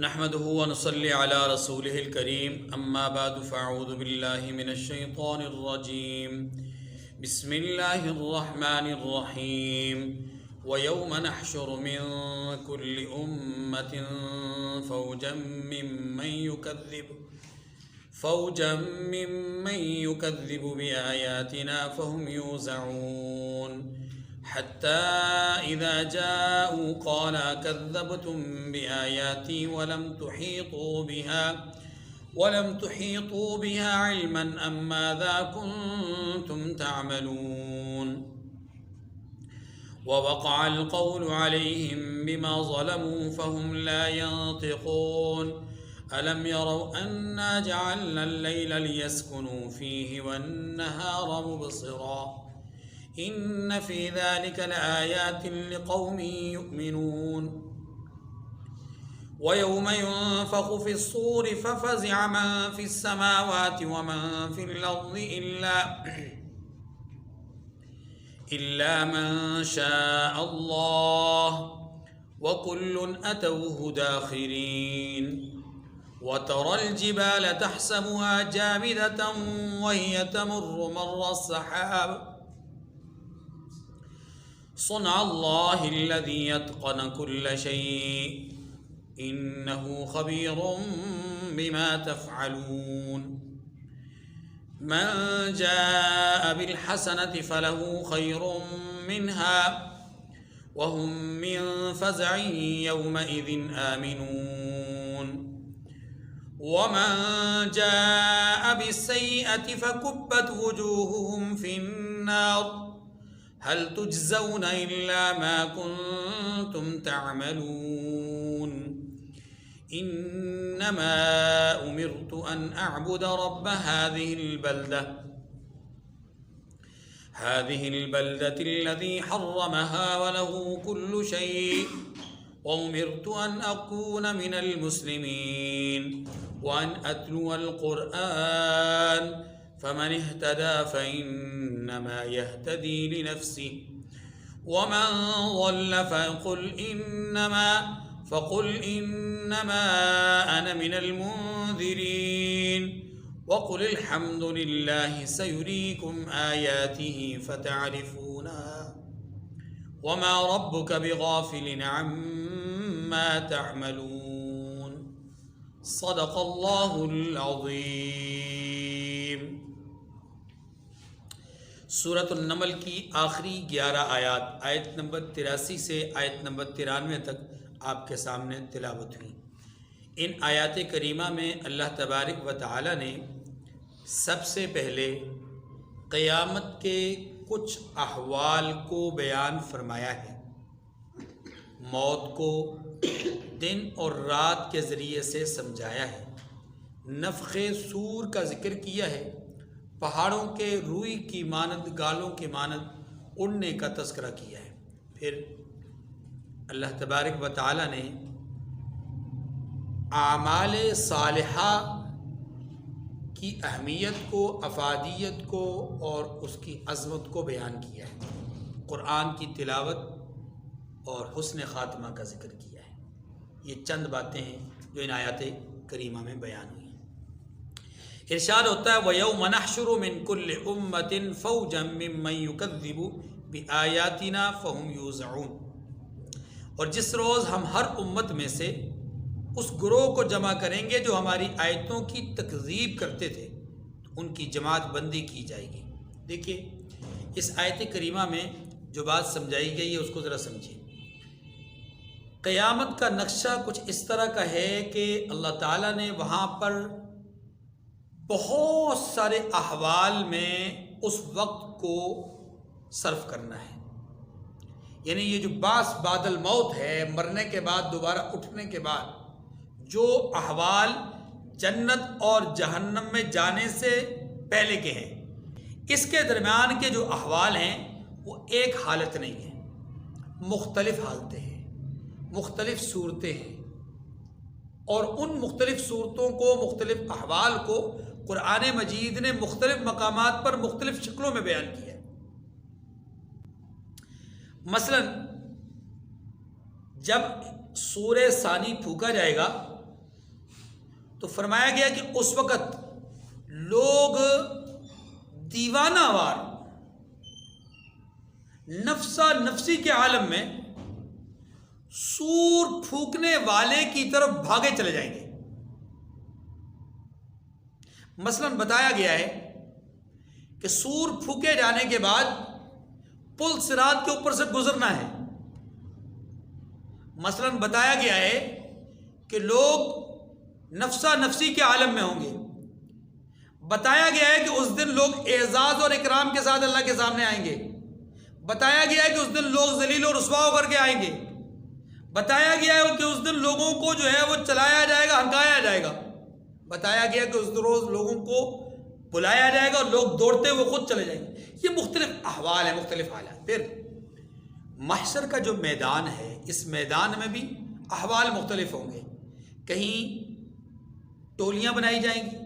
نحمده ونصلي على رسوله الكريم أما بعد فأعوذ بالله من الشيطان الرجيم بسم الله الرحمن الرحيم ويوم نحشر من كل أمة فوجا ممن يكذب بآياتنا فهم يوزعون حتى إذا جاءوا قال كذبتم بآياتي ولم تحيطوا بها علما أم ماذا كنتم تعملون ووقع القول عليهم بما ظلموا فهم لا ينطقون ألم يروا أنا جعلنا الليل ليسكنوا فيه والنهار مبصرا إن في ذلك لآيات لقوم يؤمنون ويوم ينفخ في الصور ففزع من في السماوات ومن في الأرض إلا من شاء الله وكل أتوه داخرين وترى الجبال تحسبها جامدة وهي تمر مر السحاب صنع الله الذي يتقن كل شيء إنه خبير بما تفعلون من جاء بالحسنة فله خير منها وهم من فزع يومئذ آمنون ومن جاء بالسيئة فكبت وجوههم في النار هل تجزون إلا ما كنتم تعملون إنما أمرت أن أعبد رب هذه البلدة الذي حرمها وله كل شيء وأمرت أن أكون من المسلمين وأن أتلو القرآن فمن اهتدى فإنما يهتدي لنفسه ومن ضل فقل إنما أنا من المنذرين وقل الحمد لله سيريكم آياته فتعرفونها وما ربك بغافل عما تعملون صدق الله العظيم۔ سورۃ النمل کی آخری 11 آیات آیت نمبر 83 سے آیت نمبر 93 تک آپ کے سامنے تلاوت ہوئی۔ ان آیات کریمہ میں اللہ تبارک و تعالی نے سب سے پہلے قیامت کے کچھ احوال کو بیان فرمایا ہے، موت کو دن اور رات کے ذریعے سے سمجھایا ہے، نفخ صور کا ذکر کیا ہے، پہاڑوں کے روئی کی مانند گالوں کی مانند اڑنے کا تذکرہ کیا ہے۔ پھر اللہ تبارک و تعالی نے اعمال صالحہ کی اہمیت کو، افادیت کو اور اس کی عظمت کو بیان کیا ہے، قرآن کی تلاوت اور حسن خاتمہ کا ذکر کیا ہے۔ یہ چند باتیں ہیں جو ان آیات کریمہ میں بیان ہوئی ہیں۔ ارشاد ہوتا ہے وَيَوْمَ نَحْشُرُ مِن كُلِّ أُمَّةٍ فَوْجًا مِّمَّن يُكَذِّبُ بِآيَاتِنَا فَهُمْ يُوزَعُونَ، اور جس روز ہم ہر امت میں سے اس گروہ کو جمع کریں گے جو ہماری آیتوں کی تکذیب کرتے تھے، تو ان کی جماعت بندی کی جائے گی۔ دیکھیے اس آیت کریمہ میں جو بات سمجھائی گئی ہے اس کو ذرا سمجھیے۔ قیامت کا نقشہ کچھ اس طرح کا ہے کہ اللہ تعالیٰ نے وہاں پر بہت سارے احوال میں اس وقت کو صرف کرنا ہے، یعنی یہ جو بعد الموت ہے، مرنے کے بعد دوبارہ اٹھنے کے بعد جو احوال جنت اور جہنم میں جانے سے پہلے کے ہیں، اس کے درمیان کے جو احوال ہیں وہ ایک حالت نہیں ہے، مختلف حالتیں ہیں، مختلف صورتیں ہیں، اور ان مختلف صورتوں کو، مختلف احوال کو قرآن مجید نے مختلف مقامات پر مختلف شکلوں میں بیان کیا ہے۔ مثلا جب سورہ ثانی پھونکا جائے گا تو فرمایا گیا کہ اس وقت لوگ دیوانہ وار نفسا نفسی کے عالم میں سور پھونکنے والے کی طرف بھاگے چلے جائیں گے۔ مثلاً بتایا گیا ہے کہ سور پھونکے جانے کے بعد پل صراط کے اوپر سے گزرنا ہے۔ مثلاً بتایا گیا ہے کہ لوگ نفسا نفسی کے عالم میں ہوں گے۔ بتایا گیا ہے کہ اس دن لوگ اعزاز اور اکرام کے ساتھ اللہ کے سامنے آئیں گے۔ بتایا گیا ہے کہ اس دن لوگ ذلیل و رسوا ہو کر کے آئیں گے۔ بتایا گیا ہے کہ اس دن لوگوں کو جو ہے وہ چلایا جائے گا، ہنکایا جائے گا۔ بتایا گیا کہ اس روز لوگوں کو بلایا جائے گا اور لوگ دوڑتے ہوئے خود چلے جائیں گے۔ یہ مختلف احوال ہیں، مختلف حالات۔ پھر محشر کا جو میدان ہے، اس میدان میں بھی احوال مختلف ہوں گے۔ کہیں ٹولیاں بنائی جائیں گی،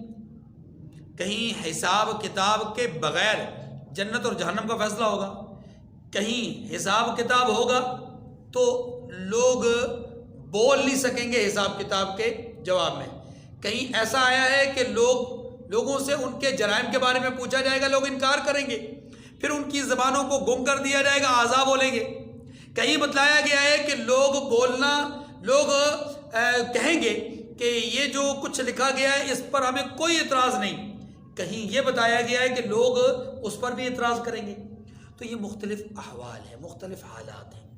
کہیں حساب کتاب کے بغیر جنت اور جہنم کا فیصلہ ہوگا، کہیں حساب کتاب ہوگا تو لوگ بول نہیں سکیں گے حساب کتاب کے جواب میں، کہیں ایسا آیا ہے کہ لوگوں سے ان کے جرائم کے بارے میں پوچھا جائے گا، لوگ انکار کریں گے، پھر ان کی زبانوں کو گم کر دیا جائے گا، اعضاء بولیں گے۔ کہیں بتلایا گیا ہے کہ لوگ کہیں گے کہ یہ جو کچھ لکھا گیا ہے اس پر ہمیں کوئی اعتراض نہیں۔ کہیں یہ بتایا گیا ہے کہ لوگ اس پر بھی اعتراض کریں گے۔ تو یہ مختلف احوال ہیں، مختلف حالات ہیں۔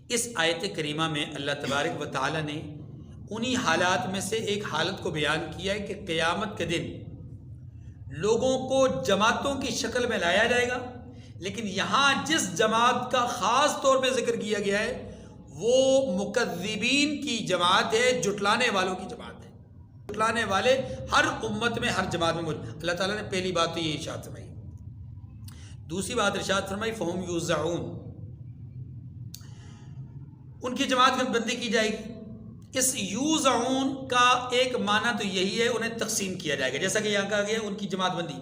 اس آیت کریمہ میں اللہ تبارک و تعالی نے انہی حالات میں سے ایک حالت کو بیان کیا ہے کہ قیامت کے دن لوگوں کو جماعتوں کی شکل میں لایا جائے گا، لیکن یہاں جس جماعت کا خاص طور پہ ذکر کیا گیا ہے وہ مکذبین کی جماعت ہے، جھٹلانے والوں کی جماعت ہے۔ جھٹلانے والے ہر امت میں، ہر جماعت میں موجود۔ اللہ تعالیٰ نے پہلی بات تو یہ ارشاد فرمائی۔ دوسری بات ارشاد فرمائی فہم یوزعون، ان کی جماعت کی بندی کی جائے گی۔ اس یوزعون کا ایک معنی تو یہی ہے انہیں تقسیم کیا جائے گا، جیسا کہ یہاں کہا گیا ان کی جماعت بندی۔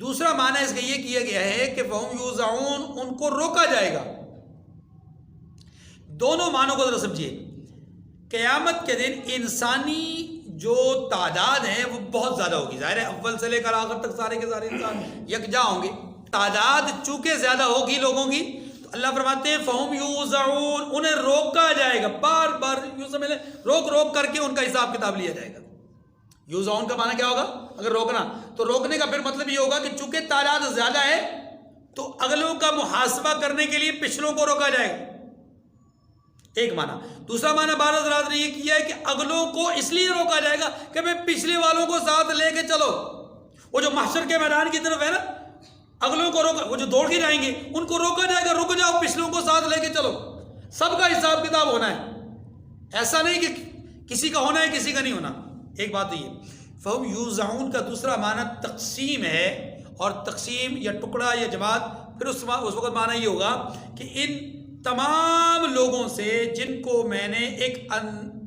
دوسرا معنی اس کا یہ کیا گیا ہے کہ فہم یوزعون، ان کو روکا جائے گا۔ دونوں معنوں کو ذرا سمجھیے۔ قیامت کے دن انسانی جو تعداد ہے وہ بہت زیادہ ہوگی، ظاہر ہے اول سے لے کر آخر تک سارے کے سارے انسان یکجا ہوں گے۔ تعداد چونکہ زیادہ ہوگی لوگوں کی، تو اللہ فرماتے ہیں فہم یوزعون، انہیں روکا جائے گا، بار بار یوں سمجھ لیں روک کر کے ان کا حساب کتاب لیا جائے گا۔ یوزعون کا معنی کیا ہوگا؟ اگر روکنا تو روکنے کا پھر مطلب یہ ہوگا کہ چونکہ تعداد زیادہ ہے تو اگلوں کا محاسبہ کرنے کے لیے پچھلوں کو روکا جائے گا، ایک معنی۔ دوسرا معنی بعض حضرات نے یہ کیا ہے کہ اگلوں کو اس لیے روکا جائے گا کہ بھئی پچھلے والوں کو ساتھ لے کے چلو۔ وہ جو محشر کے میدان کی طرف ہے نا، اگلوں کو روکا، وہ جو دوڑ کے جائیں گے ان کو روکا جائے گا، رک جاؤ، پچھلوں کو ساتھ لے کے چلو، سب کا حساب کتاب ہونا ہے، ایسا نہیں کہ کسی کا ہونا ہے کسی کا نہیں ہونا۔ ایک بات یہ فہم یوزعون کا دوسرا معنی تقسیم ہے، اور تقسیم یا ٹکڑا یا جماعت، پھر اس وقت معنی یہ ہوگا کہ ان تمام لوگوں سے جن کو میں نے ایک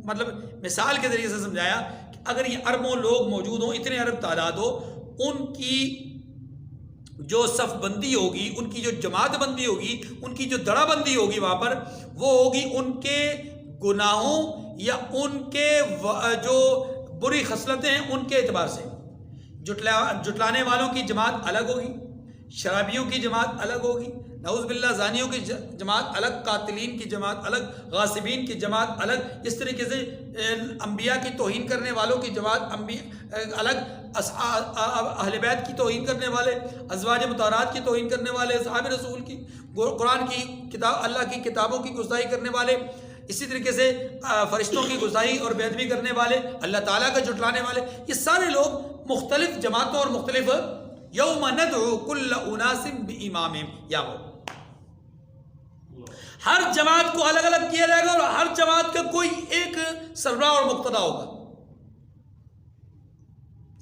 مطلب مثال کے ذریعے سے سمجھایا کہ اگر یہ اربوں لوگ موجود ہوں، اتنے ارب تعداد ہو، ان کی جو صف بندی ہوگی، ان کی جو جماعت بندی ہوگی، ان کی جو دڑا بندی ہوگی وہاں پر، وہ ہوگی ان کے گناہوں یا ان کے جو بری خصلتیں ہیں ان کے اعتبار سے۔ جھٹلانے والوں کی جماعت الگ ہوگی، شرابیوں کی جماعت الگ ہوگی، نعوذ باللہ زانیوں کی جماعت الگ، قاتلین کی جماعت الگ، غاصبین کی جماعت الگ، اس طریقے سے انبیاء کی توہین کرنے والوں کی جماعت الگ، اہل بیت کی توہین کرنے والے، ازواج مطہرات کی توہین کرنے والے، اصحاب رسول کی، قرآن کی کتاب، اللہ کی کتابوں کی گستاخی کرنے والے، اسی طریقے سے فرشتوں کی گستاخی اور بے ادبی کرنے والے، اللہ تعالیٰ کا جھٹلانے والے، یہ سارے لوگ مختلف جماعتوں اور مختلف یوم ندعو کل اناس بامامہم، یا وہ ہر جماعت کو الگ الگ کیا جائے گا اور ہر جماعت کا کوئی ایک سربراہ اور مقتدا ہوگا۔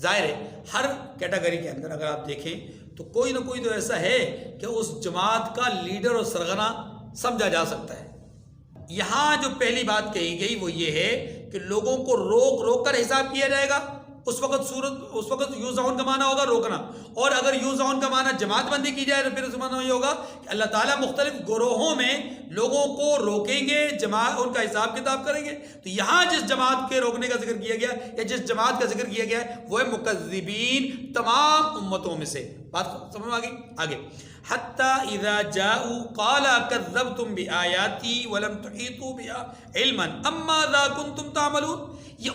ظاہر ہے ہر کیٹیگری کے اندر اگر آپ دیکھیں تو کوئی نہ کوئی تو ایسا ہے کہ اس جماعت کا لیڈر اور سرغنہ سمجھا جا سکتا ہے۔ یہاں جو پہلی بات کہی گئی وہ یہ ہے کہ لوگوں کو روک کر حساب کیا جائے گا، اس وقت یوزعون کا معنی ہوگا روکنا، اور اگر یوزعون کا معنی جماعت بندی کی جائے تو پھر اس کا معنی یہ ہوگا کہ اللہ تعالیٰ مختلف گروہوں میں لوگوں کو روکیں گے، ان کا حساب کتاب کریں گے۔ تو یہاں جس جماعت کے روکنے کا ذکر کیا گیا یا جس جماعت کا ذکر کیا گیا ہے وہ ہے مکذبین، تمام امتوں میں سے۔ بات سمجھ میں آگے حتی اذا جاؤوا قال کذبتم بآیاتی ولم تحیطوا بها علما اما ماذا کنتم تعملون۔ یہ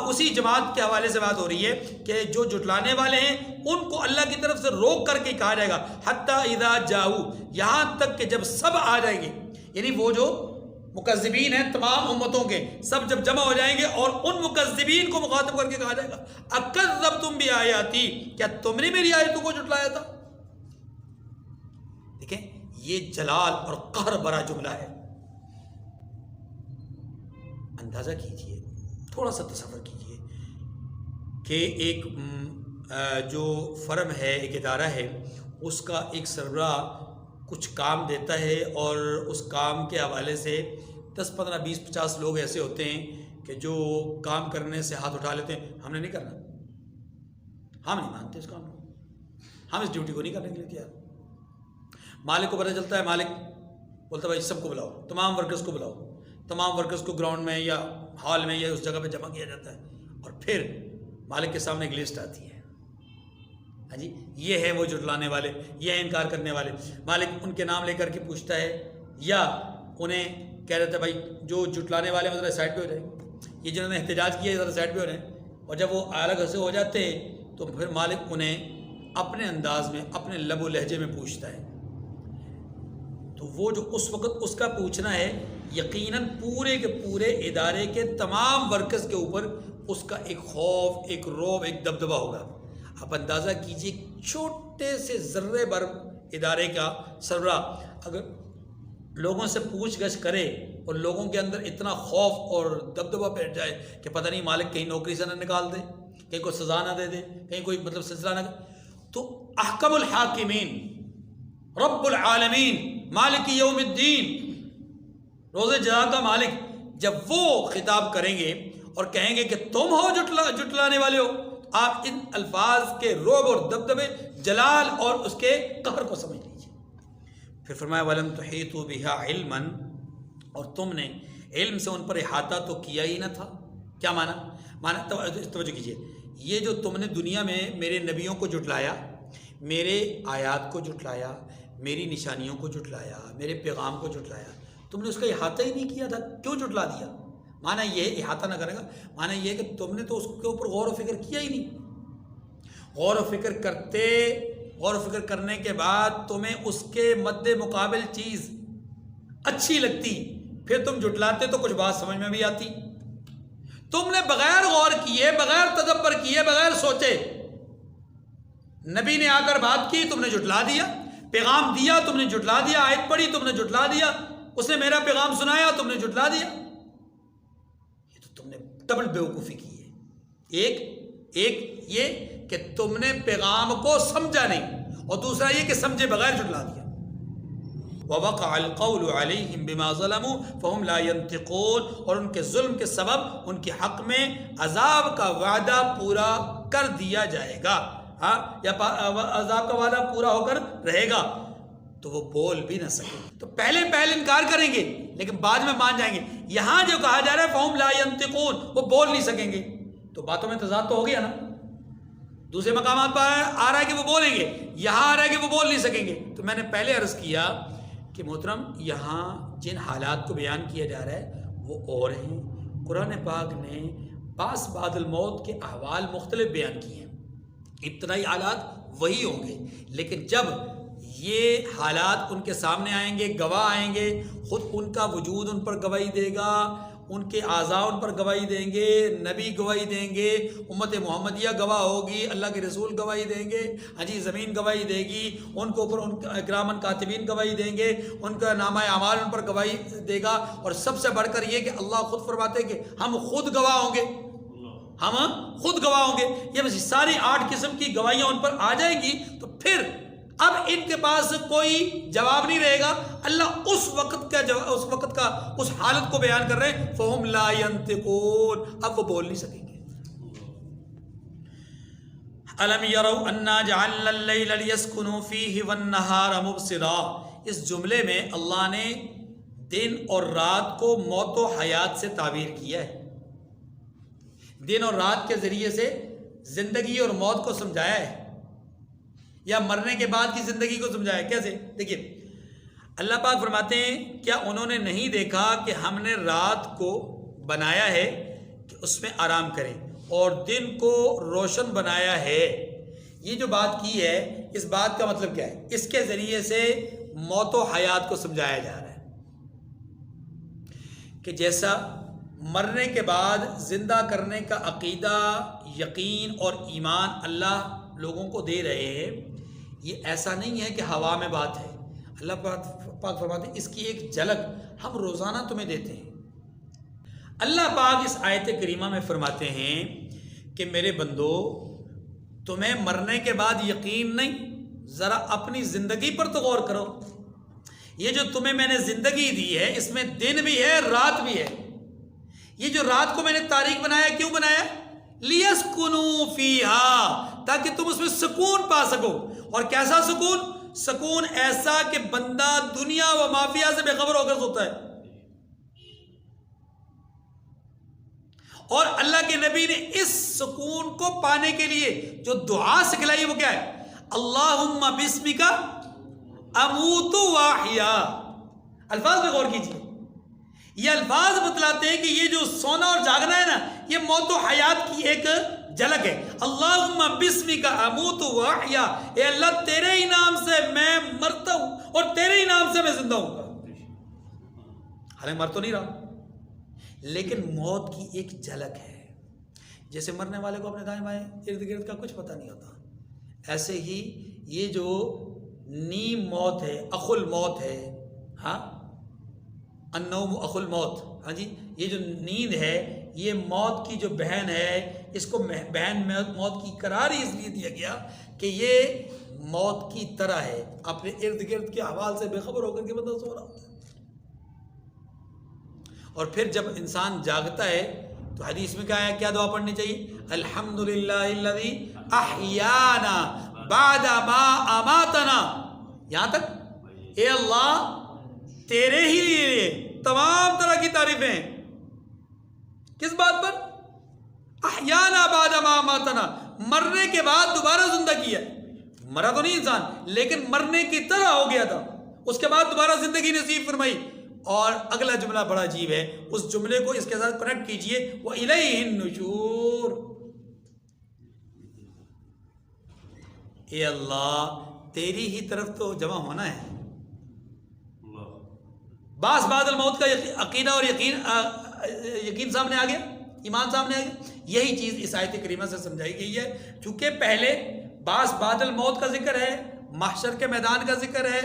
اسی جماعت کے حوالے سے بات ہو رہی ہے کہ جو جھٹلانے والے ہیں ان کو اللہ کی طرف سے روک کر کے کہا جائے گا حتی اذا جاؤوا، یہاں تک کہ جب سب آ جائیں گے، یعنی وہ جو مکذبین ہیں تمام امتوں کے سب جب جمع ہو جائیں گے اور ان مکذبین کو مخاطب کر کے کہا جائے گا اکذبتم بآیاتی، کیا تم نے میری آیتوں کو جھٹلایا تھا؟ دیکھیں یہ جلال اور قہر بھرا جملہ ہے۔ اندازہ کیجئے، تھوڑا سا تصور کیجئے کہ ایک جو فرم ہے، ایک ادارہ ہے، اس کا ایک سربراہ کچھ کام دیتا ہے اور اس کام کے حوالے سے 10 15 20 50 لوگ ایسے ہوتے ہیں کہ جو کام کرنے سے ہاتھ اٹھا لیتے ہیں، ہم نے نہیں کرنا، ہم نہیں مانتے اس کام کو، ہم اس ڈیوٹی کو نہیں کرنے کے لیے تیار۔ مالک کو پتہ چلتا ہے، مالک بولتا ہے بھائی سب کو بلاؤ، تمام ورکرز کو بلاؤ، تمام ورکرز کو گراؤنڈ میں یا ہال میں یا اس جگہ پہ جمع کیا جاتا ہے، اور پھر مالک کے سامنے ایک لسٹ آتی ہے، ہاں جی یہ ہے وہ جھٹلانے والے، یہ ہے انکار کرنے والے۔ مالک ان کے نام لے کر کے پوچھتا ہے یا انہیں کہہ دیتا ہے بھائی جو جھٹلانے والے ذرا سائڈ پہ ہو جائیں، یہ جنہوں نے احتجاج کیا ہے ذرا سائڈ پہ ہو جائیں، اور جب وہ الگ سے ہو جاتے ہیں تو پھر مالک انہیں اپنے انداز میں اپنے لب و لہجے میں پوچھتا ہے۔ تو وہ جو اس وقت اس کا پوچھنا ہے یقیناً پورے کے پورے ادارے کے تمام ورکرز کے اوپر اس کا ایک خوف، ایک رعب، ایک دبدبہ ہوگا۔ آپ اندازہ کیجئے چھوٹے سے ذرے بھر ادارے کا سربراہ اگر لوگوں سے پوچھ گچھ کرے اور لوگوں کے اندر اتنا خوف اور دبدبہ بیٹھ جائے کہ پتہ نہیں مالک کہیں نوکری سے نہ نکال دے، کہیں کوئی سزا نہ دے دے، کہیں کوئی سلسلہ نہ، تو احکم الحاکمین رب العالمین مالک یوم الدین روز جزا کا مالک جب وہ خطاب کریں گے اور کہیں گے کہ تم ہو جھٹلانے والے ہو، آپ ان الفاظ کے رعب اور دبدبے، جلال اور اس کے قہر کو سمجھ لیجیے۔ پھر فرمایا وَلَمْ تُحِيطُوا بِهَا عِلْمًا، اور تم نے علم سے ان پر احاطہ تو کیا ہی نہ تھا۔ کیا معنی توجہ کیجیے، یہ جو تم نے دنیا میں میرے نبیوں کو جھٹلایا، میرے آیات کو جھٹلایا، میری نشانیوں کو جھٹلایا، میرے پیغام کو جھٹلایا، تم نے اس کا احاطہ ہی نہیں کیا تھا، کیوں جھٹلا دیا؟ معنی یہ احاطہ نہ کرے گا، معنی یہ کہ تم نے تو اس کے اوپر غور و فکر کیا ہی نہیں۔ غور و فکر کرتے، غور و فکر کرنے کے بعد تمہیں اس کے مد مقابل چیز اچھی لگتی، پھر تم جھٹلاتے تو کچھ بات سمجھ میں بھی آتی۔ تم نے بغیر غور کیے، بغیر تدبر کیے، بغیر سوچے نبی نے آ کر بات کی، تم نے جھٹلا دیا، پیغام دیا تم نے جھٹلا دیا، آیت پڑھی تم نے جھٹلا دیا، اس نے میرا پیغام سنایا تم نے جھٹلا دیا۔ یہ تو تم نے ڈبل بیوقوفی کی ہے، ایک یہ کہ تم نے پیغام کو سمجھا نہیں، اور دوسرا یہ کہ سمجھے بغیر جھٹلا دیا۔ وَوَقَعَ الْقَوْلُ عَلَيْهِمْ بِمَا ظَلَمُوا فَهُمْ لَا يَنْطِقُونَ، اور ان کے ظلم کے سبب ان کے حق میں عذاب کا وعدہ پورا کر دیا جائے گا، ہاں یا عذاب کا وعدہ پورا ہو کر رہے گا، تو وہ بول بھی نہ سکیں۔ تو پہلے انکار کریں گے لیکن بعد میں مان جائیں گے۔ یہاں جو کہا جا رہا ہے فَهُمْ لَا يَنْطِقُونَ، وہ بول نہیں سکیں گے، تو باتوں میں تضاد تو ہو گیا نا۔ دوسرے مقامات پر آ رہا ہے کہ وہ بولیں گے، یہاں آ رہا ہے کہ وہ بول نہیں سکیں گے۔ تو میں نے پہلے عرض کیا کہ محترم یہاں جن حالات کو بیان کیا جا رہا ہے وہ اور ہیں۔ قرآن پاک نے بعد الموت کے احوال مختلف بیان کیے ہیں، ابتدائی حالات وہی ہوں گے، لیکن جب یہ حالات ان کے سامنے آئیں گے، گواہ آئیں گے، خود ان کا وجود ان پر گواہی دے گا، ان کے اعضاء ان پر گواہی دیں گے، نبی گواہی دیں گے، امت محمدیہ گواہ ہوگی، اللہ کے رسول گواہی دیں گے، ہاں جی زمین گواہی دے گی، ان کے اوپر ان اکرامن کاتبین گواہی دیں گے، ان کا نامہ اعمال ان پر گواہی دے گا، اور سب سے بڑھ کر یہ کہ اللہ خود فرماتے ہیں کہ ہم خود گواہ ہوں گے، ہم خود گواہ ہوں گے۔ یہ بس ساری 8 قسم کی گواہیاں ان پر آ جائیں گی، تو پھر اب ان کے پاس کوئی جواب نہیں رہے گا۔ اللہ اس وقت کا اس حالت کو بیان کر رہے ہیں فَهُمْ لَا يَنْطِقُونَ، اب وہ بول نہیں سکیں گے۔ الم یروا انا جعلنا اللیل لیسکنوا فیہ والنہار مبصرا. اس جملے میں اللہ نے دن اور رات کو موت و حیات سے تعبیر کیا ہے. دن اور رات کے ذریعے سے زندگی اور موت کو سمجھایا ہے، یا مرنے کے بعد کی زندگی کو سمجھایا ہے. کیسے؟ دیکھیے اللہ پاک فرماتے ہیں کیا انہوں نے نہیں دیکھا کہ ہم نے رات کو بنایا ہے کہ اس میں آرام کریں اور دن کو روشن بنایا ہے. یہ جو بات کی ہے اس بات کا مطلب کیا ہے؟ اس کے ذریعے سے موت و حیات کو سمجھایا جا رہا ہے کہ جیسا مرنے کے بعد زندہ کرنے کا عقیدہ، یقین اور ایمان اللہ لوگوں کو دے رہے ہیں، یہ ایسا نہیں ہے کہ ہوا میں بات ہے. اللہ پاک فرماتے ہیں اس کی ایک جھلک ہم روزانہ تمہیں دیتے ہیں. اللہ پاک اس آیت کریمہ میں فرماتے ہیں کہ میرے بندو تمہیں مرنے کے بعد یقین نہیں، ذرا اپنی زندگی پر تو غور کرو. یہ جو تمہیں میں نے زندگی دی ہے اس میں دن بھی ہے رات بھی ہے. یہ جو رات کو میں نے تاریک بنایا کیوں بنایا؟ لیسکنوا فیہا، تاکہ تم اس میں سکون پا سکو. اور کیسا سکون؟ سکون ایسا کہ بندہ دنیا و مافیا سے بے خبر ہو کر سوتا ہے. اور اللہ کے نبی نے اس سکون کو پانے کے لیے جو دعا سکھلائی وہ کیا ہے؟ اللہم بسمک اموت واحیا. الفاظ پہ غور کیجیے. یہ الفاظ بتلاتے ہیں کہ یہ جو سونا اور جاگنا ہے نا، یہ موت و حیات کی ایک جھلک ہے. اللہم بسمک اموت واحیا، اے اللہ تیرے ہی نام سے میں مرتا ہوں اور تیرے ہی نام سے میں زندہ ہوں گا. حالانکہ مر تو نہیں رہا لیکن موت کی ایک جھلک ہے. جیسے مرنے والے کو اپنے دائیں بائیں ارد گرد کا کچھ پتہ نہیں ہوتا، ایسے ہی یہ جو نیم موت ہے، اخو الموت ہے، ہاں النوم اخو الموت، ہاں جی، یہ جو نیند ہے یہ موت کی جو بہن ہے. اس کو بہن موت کی قرار ہی اس لیے دیا گیا کہ یہ موت کی طرح ہے، اپنے ارد گرد کے احوال سے بے خبر ہو کر کے بندہ سو رہا ہوتا ہے. اور پھر جب انسان جاگتا ہے تو حدیث میں کیا ہے، کیا دعا پڑھنی چاہیے؟ الحمدللہ الذی احیانا بعد ما اماتنا. یہاں تک اے اللہ تیرے ہی لیے تمام طرح کی تعریفیں. کس بات پر؟ احیانا بعد ما اماتنا، مرنے کے بعد دوبارہ زندہ کیا. مرا تو نہیں انسان لیکن مرنے کی طرح ہو گیا تھا، اس کے بعد دوبارہ زندگی نصیب فرمائی. اور اگلا جملہ بڑا عجیب ہے، اس جملے کو اس کے ساتھ کنیکٹ کیجئے، وَإِلَيْهِ النُّشُورُ. اے اللہ تیری ہی طرف تو جمع ہونا ہے. بعض بعد الموت کا عقیدہ اور یقین سامنے آ گیا، ایمان سامنے آ گیا. یہی چیز اس آیت کریمہ سے سمجھائی گئی ہے. چونکہ پہلے بعض بعد الموت کا ذکر ہے، محشر کے میدان کا ذکر ہے،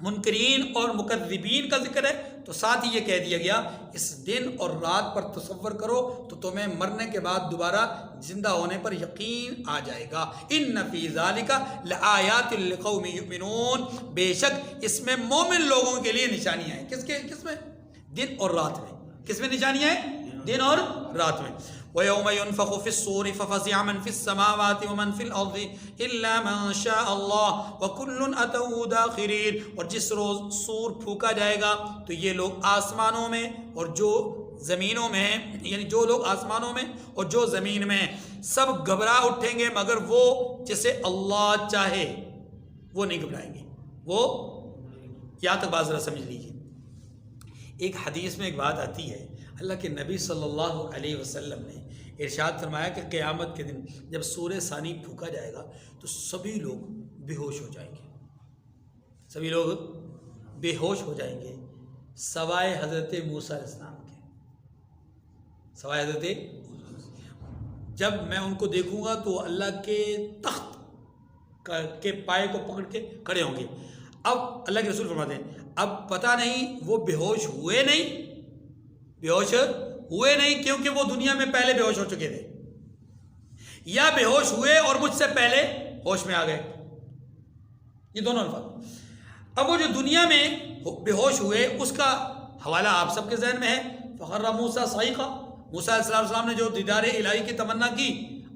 منکرین اور مکذبین کا ذکر ہے، تو ساتھ ہی یہ کہہ دیا گیا اس دن اور رات پر تصور کرو تو تمہیں مرنے کے بعد دوبارہ زندہ ہونے پر یقین آ جائے گا. ان فی ذالک لآیات لقوم یؤمنون، بے شک اس میں مومن لوگوں کے لیے نشانیاں ہیں. کس میں؟ دن اور رات میں. کس میں نشانیاں ہیں؟ دن اور رات میں. وَيَوْمَ يُنْفَخُ فِي الصُّورِ فَفَزِعَ مَنْ فِي السَّمَاوَاتِ وَمَنْ فِي الْأَرْضِ إِلَّا مَنْ شَاءَ اللَّهُ وَكُلٌّ أَتَوْهُ دَاخِرِينَ. اور جس روز سور پھونکا جائے گا تو یہ لوگ آسمانوں میں اور جو زمینوں میں ہیں، یعنی جو لوگ آسمانوں میں اور جو زمین میں ہیں سب گھبرا اٹھیں گے مگر وہ جسے اللہ چاہے وہ نہیں گھبرائیں گے. وہ یہاں تک بات ذرا سمجھ لیجیے. ایک حدیث میں ایک بات آتی ہے، اللہ کے نبی صلی اللہ علیہ وسلم نے ارشاد فرمایا کہ قیامت کے دن جب سورہ ثانی پھونکا جائے گا تو سبھی لوگ بے ہوش ہو جائیں گے. سبھی لوگ بے ہوش ہو جائیں گے سوائے حضرت موسیٰ علیہ السلام کے. سوائے حضرت، جب میں ان کو دیکھوں گا تو اللہ کے تخت کے پائے کو پکڑ کے کھڑے ہوں گے. اب اللہ کے رسول فرماتے ہیں اب پتہ نہیں وہ بے ہوش ہوئے نہیں کیونکہ وہ دنیا میں پہلے بے ہوش ہو چکے تھے، یا بے ہوش ہوئے اور مجھ سے پہلے ہوش میں آ گئے. یہ دونوں الفاظ. اب وہ جو دنیا میں بے ہوش ہوئے اس کا حوالہ آپ سب کے ذہن میں ہے. فخر موسیٰ صعیقا، موسیٰ علیہ السلام نے جو دیدار الہی کی تمنا کی،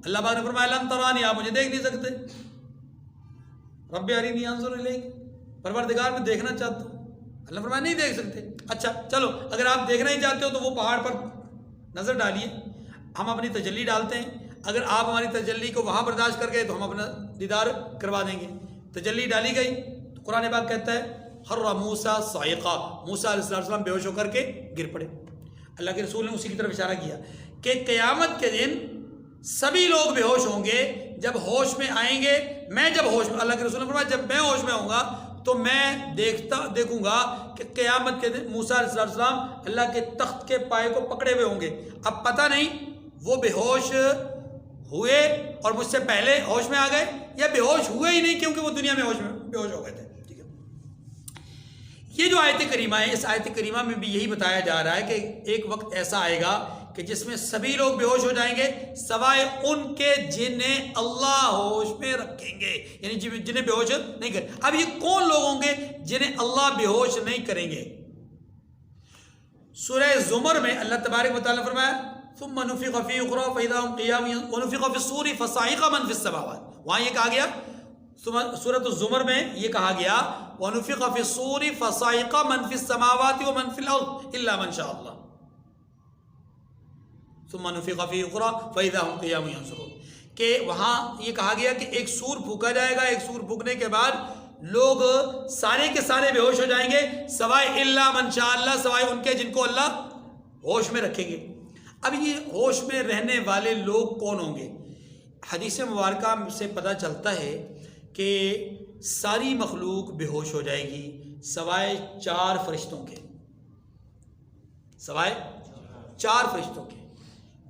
اللہ پاک نے فرمایا لن ترانی، آپ مجھے دیکھ نہیں سکتے، رب ارنی انظر الیک، پروردگار میں دیکھنا چاہتا ہوں۔ اللہ فرمایا نہیں دیکھ سکتے، اچھا چلو اگر آپ دیکھنا ہی چاہتے ہو تو وہ پہاڑ پر نظر ڈالیے، ہم اپنی تجلی ڈالتے ہیں، اگر آپ ہماری تجلی کو وہاں برداشت کر گئے تو ہم اپنا دیدار کروا دیں گے۔ تجلی ڈالی گئی تو قرآن پاک کہتا ہے خر موسیٰ صاعقہ، موسیٰ علیہ السلام بے ہوش ہو کر کے گر پڑے۔ اللہ کے رسول نے اسی کی طرف اشارہ کیا کہ قیامت کے دن سبھی لوگ بے ہوش ہوں گے، جب ہوش میں آئیں گے، میں جب ہوش میں، اللہ کے رسول نے فرمایا جب میں ہوش میں ہوں گا تو میں دیکھوں گا کہ قیامت کے دن موسیٰ علیہ السلام اللہ کے تخت کے پائے کو پکڑے ہوئے ہوں گے۔ اب پتہ نہیں وہ بے ہوش ہوئے اور مجھ سے پہلے ہوش میں آ گئے یا بے ہوش ہوئے ہی نہیں کیونکہ وہ دنیا میں بے ہوش ہو گئے تھے۔ ٹھیک ہے، یہ جو آیت کریمہ ہے، اس آیت کریمہ میں بھی یہی بتایا جا رہا ہے کہ ایک وقت ایسا آئے گا کہ جس میں سبھی لوگ بے ہوش ہو جائیں گے سوائے ان کے جنہیں اللہ ہوش میں رکھیں گے، یعنی جنہیں بے ہوش نہیں کریں۔ اب یہ کون لوگ ہوں گے جنہیں اللہ بے ہوش نہیں کریں گے؟ سورہ زمر میں اللہ تبارک و تعالیٰ نے فرمایا ثم نفخ فیہ اخری فاذا هم قیام ونفخ فی الصور فصعق من فی السماوات، وہاں یہ کہا گیا سورۃ الزمر میں یہ کہا گیا ونفخ فی الصور فصعق من فی السماوات ومن فی الارض الا من شاء اللہ، ثم نفخ فیہ اخری فاذا هم قیام ینظرون، کہ وہاں یہ کہا گیا کہ ایک سور پھونکا جائے گا، ایک سور پھونکنے کے بعد لوگ سارے کے سارے بے ہوش ہو جائیں گے سوائے الا من شاء اللہ، سوائے ان کے جن کو اللہ ہوش میں رکھیں گے۔ اب یہ ہوش میں رہنے والے لوگ کون ہوں گے؟ حدیث مبارکہ سے پتہ چلتا ہے کہ ساری مخلوق بے ہوش ہو جائے گی سوائے 4 فرشتوں کے، سوائے 4 فرشتوں کے،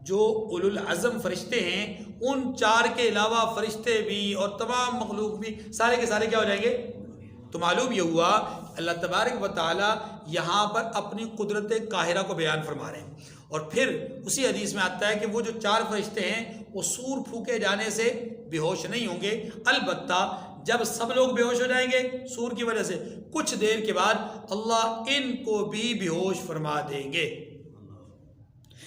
جو اولو العزم فرشتے ہیں ان 4 کے علاوہ فرشتے بھی اور تمام مخلوق بھی سارے کے سارے کیا ہو جائیں گے؟ تو معلوم یہ ہوا اللہ تبارک و تعالی یہاں پر اپنی قدرت قاہرہ کو بیان فرما رہے ہیں، اور پھر اسی حدیث میں آتا ہے کہ وہ جو 4 فرشتے ہیں وہ سور پھونکے جانے سے بے ہوش نہیں ہوں گے، البتہ جب سب لوگ بے ہوش ہو جائیں گے سور کی وجہ سے کچھ دیر کے بعد اللہ ان کو بھی بے ہوش فرما دیں گے،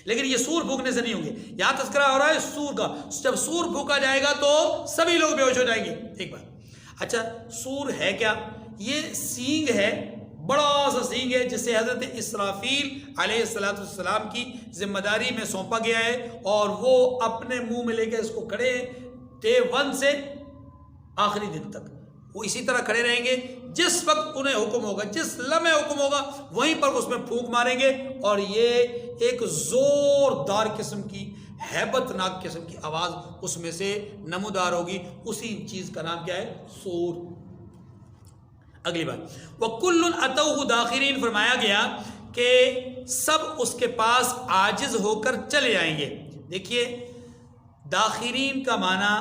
لیکن یہ سور پھونکنے سے نہیں ہوں گے۔ یہاں تذکرہ ہو رہا ہے سور کا، جب سور پھونکا جائے گا تو سبھی لوگ بے ہوش ہو جائیں گے۔ ایک بات، اچھا سور ہے کیا؟ یہ سینگ ہے، بڑا سا سینگ ہے جسے حضرت اسرافیل علیہ السلام کی ذمہ داری میں سونپا گیا ہے، اور وہ اپنے منہ میں لے کے اس کو کھڑے ہیں ڈے 1 سے آخری دن تک، وہ اسی طرح کھڑے رہیں گے، جس وقت انہیں حکم ہوگا، جس لمحے حکم ہوگا وہیں پر اس میں پھونک ماریں گے، اور یہ ایک زوردار قسم کی ہیبت ناک قسم کی آواز اس میں سے نمودار ہوگی، اسی چیز کا نام کیا ہے؟ سور۔ اگلی بات وَكُلٌّ أَتَوْهُ دَاخِرِينَ، فرمایا گیا کہ سب اس کے پاس عاجز ہو کر چلے آئیں گے۔ دیکھیے داخرین کا معنی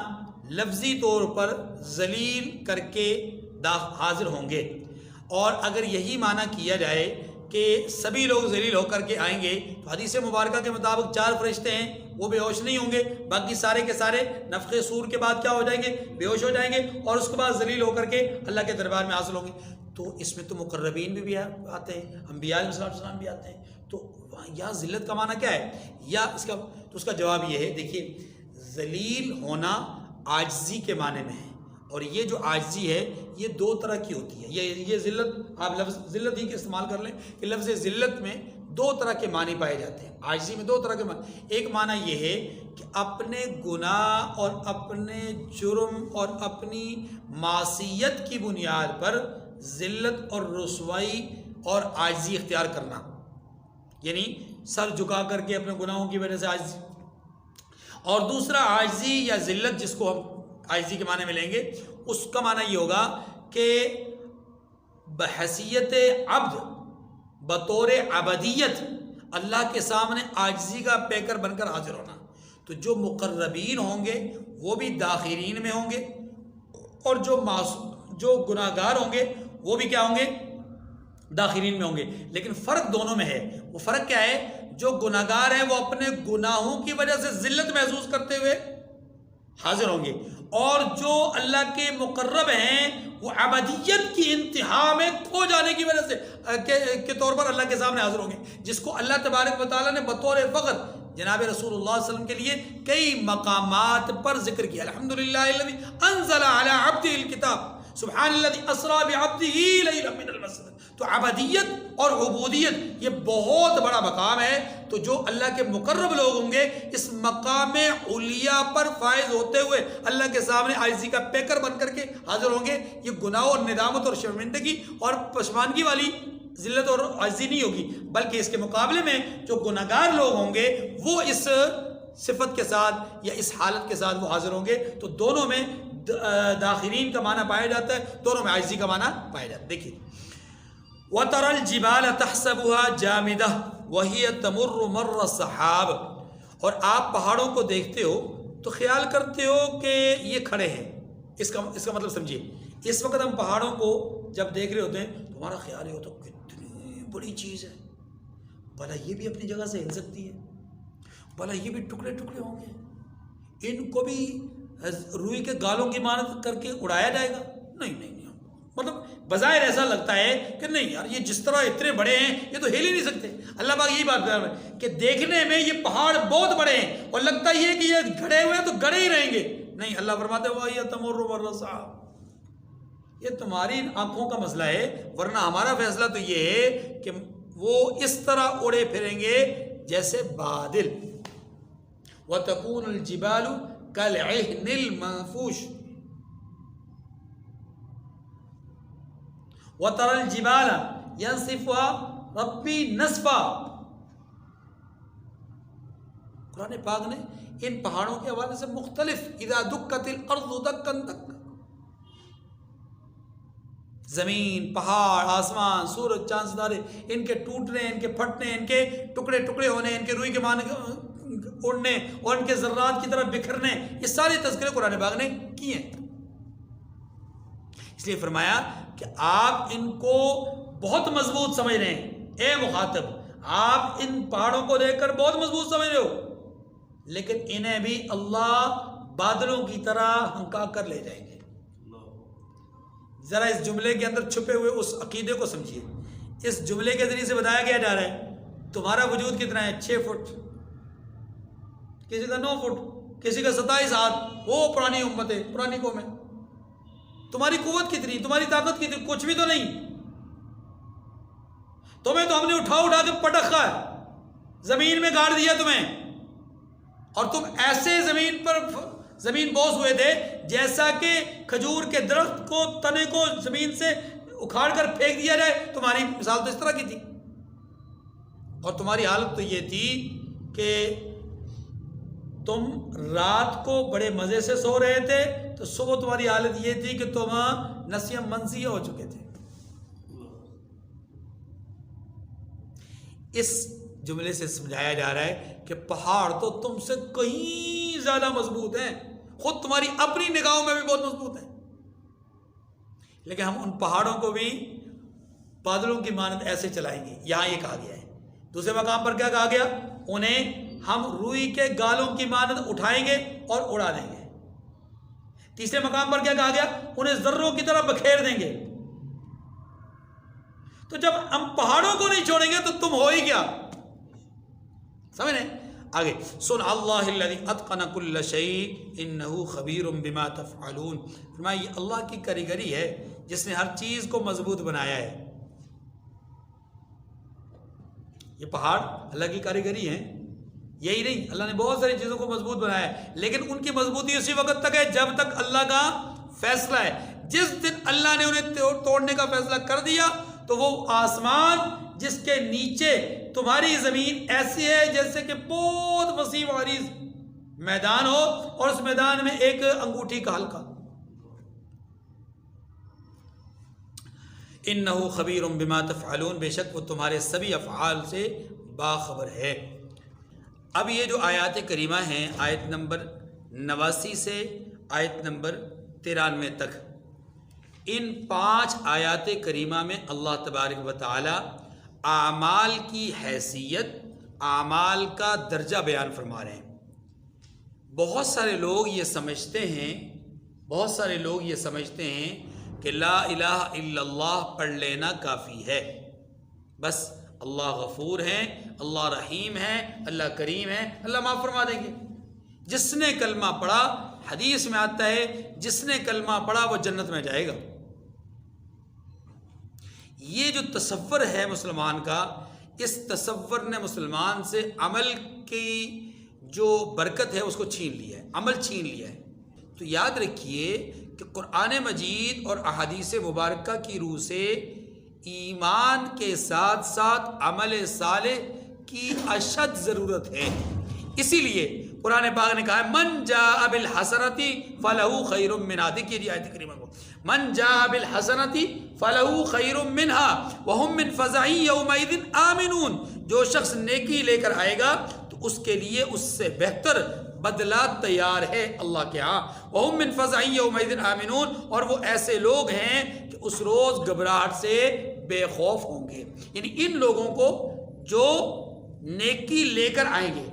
لفظی طور پر ذلیل کر کے حاضر ہوں گے، اور اگر یہی معنی کیا جائے کہ سبھی لوگ ذلیل ہو کر کے آئیں گے تو حدیث مبارکہ کے مطابق 4 فرشتے ہیں وہ بے ہوش نہیں ہوں گے، باقی سارے کے سارے نفخ سور کے بعد کیا ہو جائیں گے؟ بے ہوش ہو جائیں گے، اور اس کے بعد ذلیل ہو کر کے اللہ کے دربار میں حاصل ہوں گے۔ تو اس میں تو مقربین بھی آتے ہیں، انبیاء علیہ السلام بھی آتے ہیں، تو یا ذلت کا معنی کیا ہے؟ یا اس کا جواب یہ ہے، دیکھیے ذلیل ہونا عاجزی کے معنی میں ہے، اور یہ جو عاجزی ہے یہ 2 طرح کی ہوتی ہے۔ یہ ذلت، آپ لفظ ذلت ہی کے استعمال کر لیں کہ لفظ ذلت میں 2 طرح کے معنی پائے جاتے ہیں، عاجزی میں 2 طرح کے معنی۔ ایک معنی یہ ہے کہ اپنے گناہ اور اپنے جرم اور اپنی معصیت کی بنیاد پر ذلت اور رسوائی اور عاجزی اختیار کرنا، یعنی سر جھکا کر کے اپنے گناہوں کی وجہ سے عاجزی۔ اور دوسرا عاجزی یا ذلت جس کو ہم عاجزی کے معنی میں لیں گے، اس کا معنی یہ ہوگا کہ بحیثیت عبد، بطور عبدیت اللہ کے سامنے عاجزی کا پیکر بن کر حاضر ہونا۔ تو جو مقربین ہوں گے وہ بھی داخرین میں ہوں گے، اور جو گناہ گار ہوں گے وہ بھی کیا ہوں گے؟ داخرین میں ہوں گے، لیکن فرق دونوں میں ہے۔ وہ فرق کیا ہے؟ جو گناہ گار ہیں وہ اپنے گناہوں کی وجہ سے ذلت محسوس کرتے ہوئے حاضر ہوں گے، اور جو اللہ کے مقرب ہیں وہ عبدیت کی انتہا میں کھو جانے کی وجہ سے کے طور پر اللہ کے سامنے حاضر ہوں گے، جس کو اللہ تبارک و تعالیٰ نے بطور فقط جناب رسول اللہ صلی اللہ علیہ وسلم کے لیے کئی مقامات پر ذکر کیا. الحمدللہ الذی انزل علی عبدہ الکتاب سبحان الذی اسری بعبدہ لیلا من المسجد. تو عبدیت اور عبودیت یہ بہت بڑا مقام ہے. تو جو اللہ کے مقرب لوگ ہوں گے اس مقام علیہ پر فائز ہوتے ہوئے اللہ کے سامنے عاجزی کا پیکر بن کر کے حاضر ہوں گے. یہ گناہ اور ندامت اور شرمندگی اور پشمانگی والی ذلت اور عاجزی نہیں ہوگی، بلکہ اس کے مقابلے میں جو گناہگار لوگ ہوں گے وہ اس صفت کے ساتھ یا اس حالت کے ساتھ وہ حاضر ہوں گے. تو دونوں میں داخلین کا معنی پایا جاتا ہے، دونوں میں عاجزی کا معنی پایا جاتا ہے. دیکھیے وَتَرَى الْجِبَالَ تَحْسَبُهَا جَامِدَةً وَهِيَ تَمُرُّ مَرَّ السَّحَابِ. اور آپ پہاڑوں کو دیکھتے ہو تو خیال کرتے ہو کہ یہ کھڑے ہیں. اس کا مطلب سمجھیے، اس وقت ہم پہاڑوں کو جب دیکھ رہے ہوتے ہیں تو ہمارا خیال یہ ہوتا ہے کتنی بڑی چیز ہے، بھلا یہ بھی اپنی جگہ سے ہل سکتی ہے، بھلا یہ بھی ٹکڑے ٹکڑے ہوں گے، ان کو بھی روئی کے گالوں کی مانند کر کے اڑایا جائے گا. نہیں، مطلب بظاہر ایسا لگتا ہے کہ نہیں یار یہ جس طرح اتنے بڑے ہیں یہ تو ہل ہی نہیں سکتے. اللہ پاک یہی بات کر رہا ہے کہ دیکھنے میں یہ پہاڑ بہت بڑے ہیں اور لگتا یہ کہ یہ گھڑے ہوئے ہیں تو گڑے ہی رہیں گے. نہیں، اللہ فرماتے وَهِيَ تَمُرُّ مَرَّ السَّحَابِ. یہ تمہاری آنکھوں کا مسئلہ ہے، ورنہ ہمارا فیصلہ تو یہ ہے کہ وہ اس طرح اڑے پھریں گے جیسے بادل. وَتَكُونُ الْجِبَالُ كَالْعِهْنِ الْمَنفُوشِ. وَتَرَى الْجِبَالَ يَنسِفُهَا رَبِّي نَسْفًا. قرآن پاک نے ان پہاڑوں کے حوالے سے مختلف اذا دکت الارض دکن دک، زمین، پہاڑ، آسمان، سورج، چاند، ستارے، ان کے ٹوٹنے، ان کے پھٹنے، ان کے ٹکڑے ٹکڑے ہونے، ان کے روئی کے معنی اڑنے اور ان کے ذرات کی طرف بکھرنے، یہ سارے تذکرے قرآن پاک نے کیے ہیں. اس لیے فرمایا کہ آپ ان کو بہت مضبوط سمجھ رہے ہیں. اے مخاطب، آپ ان پہاڑوں کو دیکھ کر بہت مضبوط سمجھ رہے ہو، لیکن انہیں بھی اللہ بادلوں کی طرح ہنکا کر لے جائیں گے. ذرا اس جملے کے اندر چھپے ہوئے اس عقیدے کو سمجھیے. اس جملے کے ذریعے سے بتایا گیا جا رہا ہے تمہارا وجود کتنا ہے، 6 فٹ، کسی کا 9 فٹ، کسی کا 27 ہاتھ. وہ پرانی امت ہے، پرانی قوم ہے. تمہاری قوت کتنی، تمہاری طاقت کتنی، کچھ بھی تو نہیں. تمہیں تو ہم نے اٹھا کے پٹک رکھا ہے، زمین میں گاڑ دیا تمہیں، اور تم ایسے زمین بوس ہوئے تھے جیسا کہ کھجور کے درخت کو، تنے کو زمین سے اکھاڑ کر پھینک دیا جائے. تمہاری مثال تو اس طرح کی تھی. اور تمہاری حالت تو یہ تھی کہ تم رات کو بڑے مزے سے سو رہے تھے تو صبح تمہاری حالت یہ تھی کہ تم نسیہ منسیہ ہو چکے تھے. اس جملے سے سمجھایا جا رہا ہے کہ پہاڑ تو تم سے کہیں زیادہ مضبوط ہیں، خود تمہاری اپنی نگاہوں میں بھی بہت مضبوط ہیں، لیکن ہم ان پہاڑوں کو بھی بادلوں کی مانند ایسے چلائیں گے. یہاں یہ کہا گیا ہے. دوسرے مقام پر کیا کہا گیا؟ انہیں ہم روئی کے گالوں کی مانند اٹھائیں گے اور اڑا دیں گے. تیسرے مقام پر کیا کہا گیا؟ انہیں ذروں کی طرح بکھیر دیں گے. تو جب ہم پہاڑوں کو نہیں چھوڑیں گے تو تم ہو ہی کیا؟ سمجھ رہے ہیں؟ آگے سن اللہ الذی اتقن کل شیء انہ خبیر بما تفعلون. فرمایا یہ اللہ کی کاریگری ہے جس نے ہر چیز کو مضبوط بنایا ہے. یہ پہاڑ اللہ کی کاریگری ہے. یہی نہیں، اللہ نے بہت ساری چیزوں کو مضبوط بنایا ہے، لیکن ان کی مضبوطی اسی وقت تک ہے جب تک اللہ کا فیصلہ ہے. جس دن اللہ نے انہیں توڑنے کا فیصلہ کر دیا تو وہ آسمان جس کے نیچے تمہاری زمین ایسی ہے جیسے کہ بہت وسیع و عریض میدان ہو اور اس میدان میں ایک انگوٹھی کا حلقہ. انہ خبیر بما تفعلون، بے شک وہ تمہارے سبھی افعال سے باخبر ہے. اب یہ جو آیات کریمہ ہیں آیت نمبر 89 سے آیت نمبر 93 تک، ان 5 آیات کریمہ میں اللہ تبارک و تعالی اعمال کی حیثیت، اعمال کا درجہ بیان فرما رہے ہیں. بہت سارے لوگ یہ سمجھتے ہیں کہ لا الہ الا اللہ پڑھ لینا کافی ہے، بس اللہ غفور ہیں، اللہ رحیم ہیں، اللہ کریم ہیں، اللہ معاف فرما دیں گے۔ جس نے کلمہ پڑھا، حدیث میں آتا ہے جس نے کلمہ پڑھا وہ جنت میں جائے گا۔ یہ جو تصور ہے مسلمان کا، اس تصور نے مسلمان سے عمل کی جو برکت ہے اس کو چھین لیا ہے، عمل چھین لیا ہے۔ تو یاد رکھیے کہ قرآن مجید اور احادیث مبارکہ کی روح سے ایمان کے ساتھ ساتھ عمل صالح کی اشد ضرورت ہے۔ اسی لیے قرآن پاک نے کہا ہے من جاء بالحسنۃ فلہ خیر منھا، دیکھیے آیت کریمہ کو، من جاء بالحسنۃ فلہ خیر منھا وہم من فزع یومئذ آمنون، جو شخص نیکی لے کر آئے گا تو اس کے لیے اس سے بہتر بدلہ تیار ہے اللہ کے ہاں۔ وہم من فزع یومئذ آمنون، اور وہ ایسے لوگ ہیں کہ اس روز گھبراہٹ سے بے خوف ہوں گے۔ یعنی ان لوگوں کو جو نیکی لے کر آئیں گے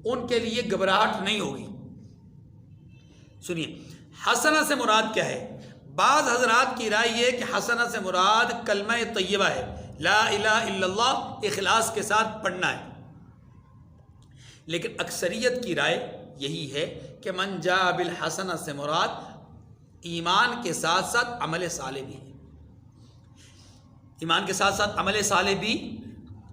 ان کے لیے گھبراہٹ نہیں ہوگی۔ سنیے، حسنہ سے مراد کیا ہے؟ بعض حضرات کی رائے یہ کہ حسنہ سے مراد کلمہ طیبہ ہے، لا الہ الا اللہ اخلاص کے ساتھ پڑھنا ہے، لیکن اکثریت کی رائے یہی ہے کہ من جاء بالحسنہ سے مراد ایمان کے ساتھ ساتھ عمل صالح بھی ہے، ایمان کے ساتھ ساتھ عمل صالح بھی۔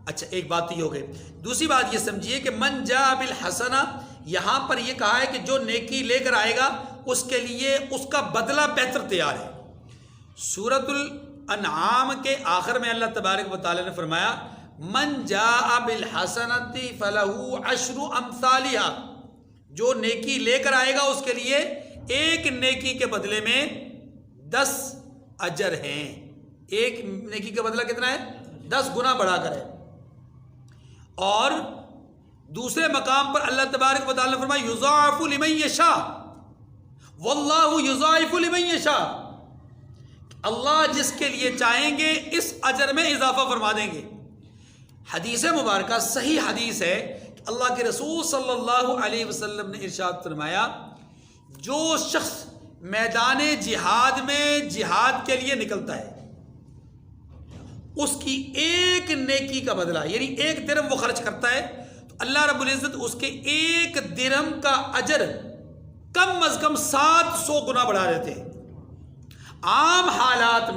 اچھا، ایک بات تو یہ ہو گئی۔ دوسری بات یہ سمجھیے کہ من جاء بالحسنہ، یہاں پر یہ کہا ہے کہ جو نیکی لے کر آئے گا اس کے لیے اس کا بدلہ بہتر تیار ہے۔ سورۃ الانعام کے آخر میں اللہ تبارک و تعالی نے فرمایا من جاء بالحسنۃ فلہ عشر امثالھا، جو نیکی لے کر آئے گا اس کے لیے ایک نیکی کے بدلے میں 10 اجر ہیں۔ ایک نیکی کا بدلہ کتنا ہے؟ 10 گنا بڑھا کر ہے۔ اور دوسرے مقام پر اللہ تبارک و تعالی نے فرمایا یضاعف لمن یشاء واللہ یضاعف لمن یشاء، اللہ جس کے لیے چاہیں گے اس اجر میں اضافہ فرما دیں گے۔ حدیث مبارکہ صحیح حدیث ہے کہ اللہ کے رسول صلی اللہ علیہ وسلم نے ارشاد فرمایا جو شخص میدان جہاد میں جہاد کے لیے نکلتا ہے اس کی ایک نیکی کا بدلہ، یعنی 1 درہم وہ خرچ کرتا ہے تو اللہ رب العزت اس کے 1 درہم کا اجر کم از کم 700 گنا بڑھا دیتے ہیں۔ عام حالات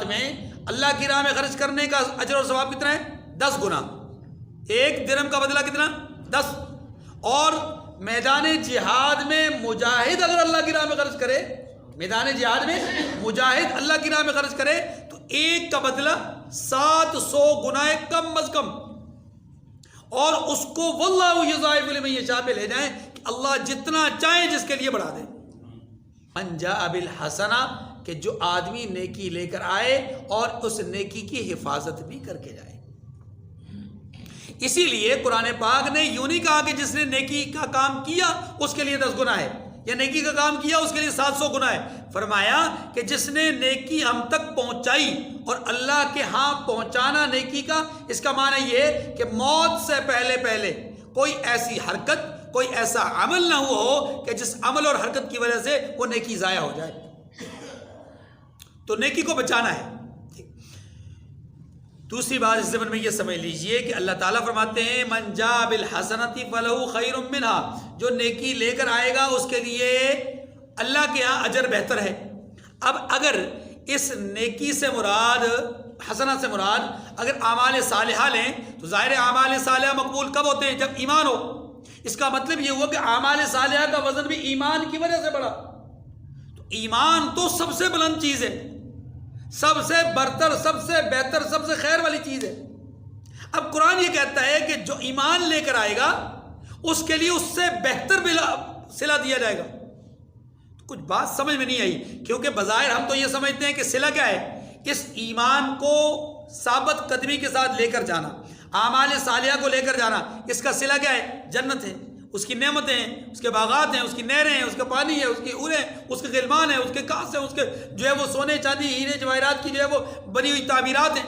میں اللہ کی راہ میں خرچ کرنے کا اجر اور ثواب کتنا ہے؟ 10 گنا۔ 1 درہم کا بدلہ کتنا؟ 10۔ اور میدان جہاد میں مجاہد اگر اللہ کی راہ میں خرچ کرے، میدان جہاد میں مجاہد اللہ کی راہ میں خرچ کرے تو 1 کا بدلہ 700 گنا ہے کم از کم، اور اس کو واللہ یضاعف لمن یشاء پہ لے جائیں کہ اللہ جتنا چاہے جس کے لیے بڑھا دے۔ من جاء بالحسنہ، کہ جو آدمی نیکی لے کر آئے اور اس نیکی کی حفاظت بھی کر کے جائے۔ اسی لیے قرآن پاک نے یوں نہیں کہا کہ جس نے نیکی کا کام کیا اس کے لیے 10 گنا ہے، یا نیکی کا کام کیا اس کے لیے 700 گنا ہے۔ فرمایا کہ جس نے نیکی ہم تک پہنچائی، اور اللہ کے ہاں پہنچانا نیکی کا اس کا معنی یہ ہے کہ موت سے پہلے کوئی ایسی حرکت، کوئی ایسا عمل نہ ہو کہ جس عمل اور حرکت کی وجہ سے وہ نیکی ضائع ہو جائے، تو نیکی کو بچانا ہے۔ دوسری بات اس زمن میں یہ سمجھ لیجئے کہ اللہ تعالیٰ فرماتے ہیں من جاء بالحسنۃ فلہ خیر منھا، جو نیکی لے کر آئے گا اس کے لیے اللہ کے ہاں اجر بہتر ہے۔ اب اگر اس نیکی سے مراد، حسنہ سے مراد اگر اعمال صالحہ لیں تو ظاہر اعمال صالحہ مقبول کب ہوتے ہیں؟ جب ایمان ہو۔ اس کا مطلب یہ ہوا کہ اعمال صالحہ کا وزن بھی ایمان کی وجہ سے بڑھا۔ تو ایمان تو سب سے بلند چیز ہے، سب سے برتر، سب سے بہتر، سب سے خیر والی چیز ہے۔ اب قرآن یہ کہتا ہے کہ جو ایمان لے کر آئے گا اس کے لیے اس سے بہتر صلہ دیا جائے گا۔ کچھ بات سمجھ میں نہیں آئی، کیونکہ بظاہر ہم تو یہ سمجھتے ہیں کہ صلہ کیا ہے؟ اس ایمان کو ثابت قدمی کے ساتھ لے کر جانا، اعمال صالحہ کو لے کر جانا، اس کا صلہ کیا ہے؟ جنت ہے، اس کی نعمتیں ہیں، اس کے باغات ہیں، اس کی نہریں ہیں، اس کا پانی ہے، اس کی حوریں، اس کے غلمان ہیں، اس کے کاس ہیں، اس کے جو ہے وہ سونے چاندی ہیرے جواہرات کی جو ہے وہ بنی ہوئی تعمیرات ہیں،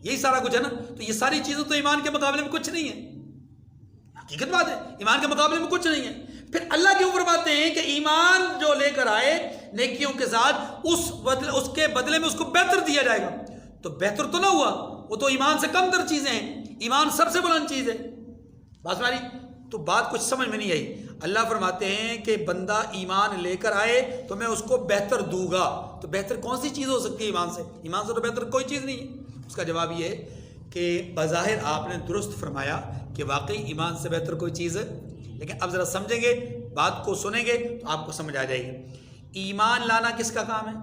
یہی سارا کچھ ہے نا۔ تو یہ ساری چیزیں تو ایمان کے مقابلے میں کچھ نہیں ہے، حقیقت بات ہے، ایمان کے مقابلے میں کچھ نہیں ہے۔ پھر اللہ کے اوپر باتیں ہیں کہ ایمان جو لے کر آئے نیکیوں کے ساتھ اس کے بدلے میں اس کو بہتر دیا جائے گا، تو بہتر تو نہ ہوا، وہ تو ایمان سے کم تر چیزیں ہیں، ایمان سب سے بلند چیز ہے. بات ہماری تو بات کچھ سمجھ میں نہیں آئی. اللہ فرماتے ہیں کہ بندہ ایمان لے کر آئے تو میں اس کو بہتر دوں گا. تو بہتر کون سی چیز ہو سکتی ہے ایمان سے؟ ایمان سے تو بہتر کوئی چیز نہیں ہے. اس کا جواب یہ ہے کہ بظاہر آپ نے درست فرمایا کہ واقعی ایمان سے بہتر کوئی چیز ہے، لیکن اب ذرا سمجھیں گے، بات کو سنیں گے تو آپ کو سمجھ آ جائے گی. ایمان لانا کس کا کام ہے؟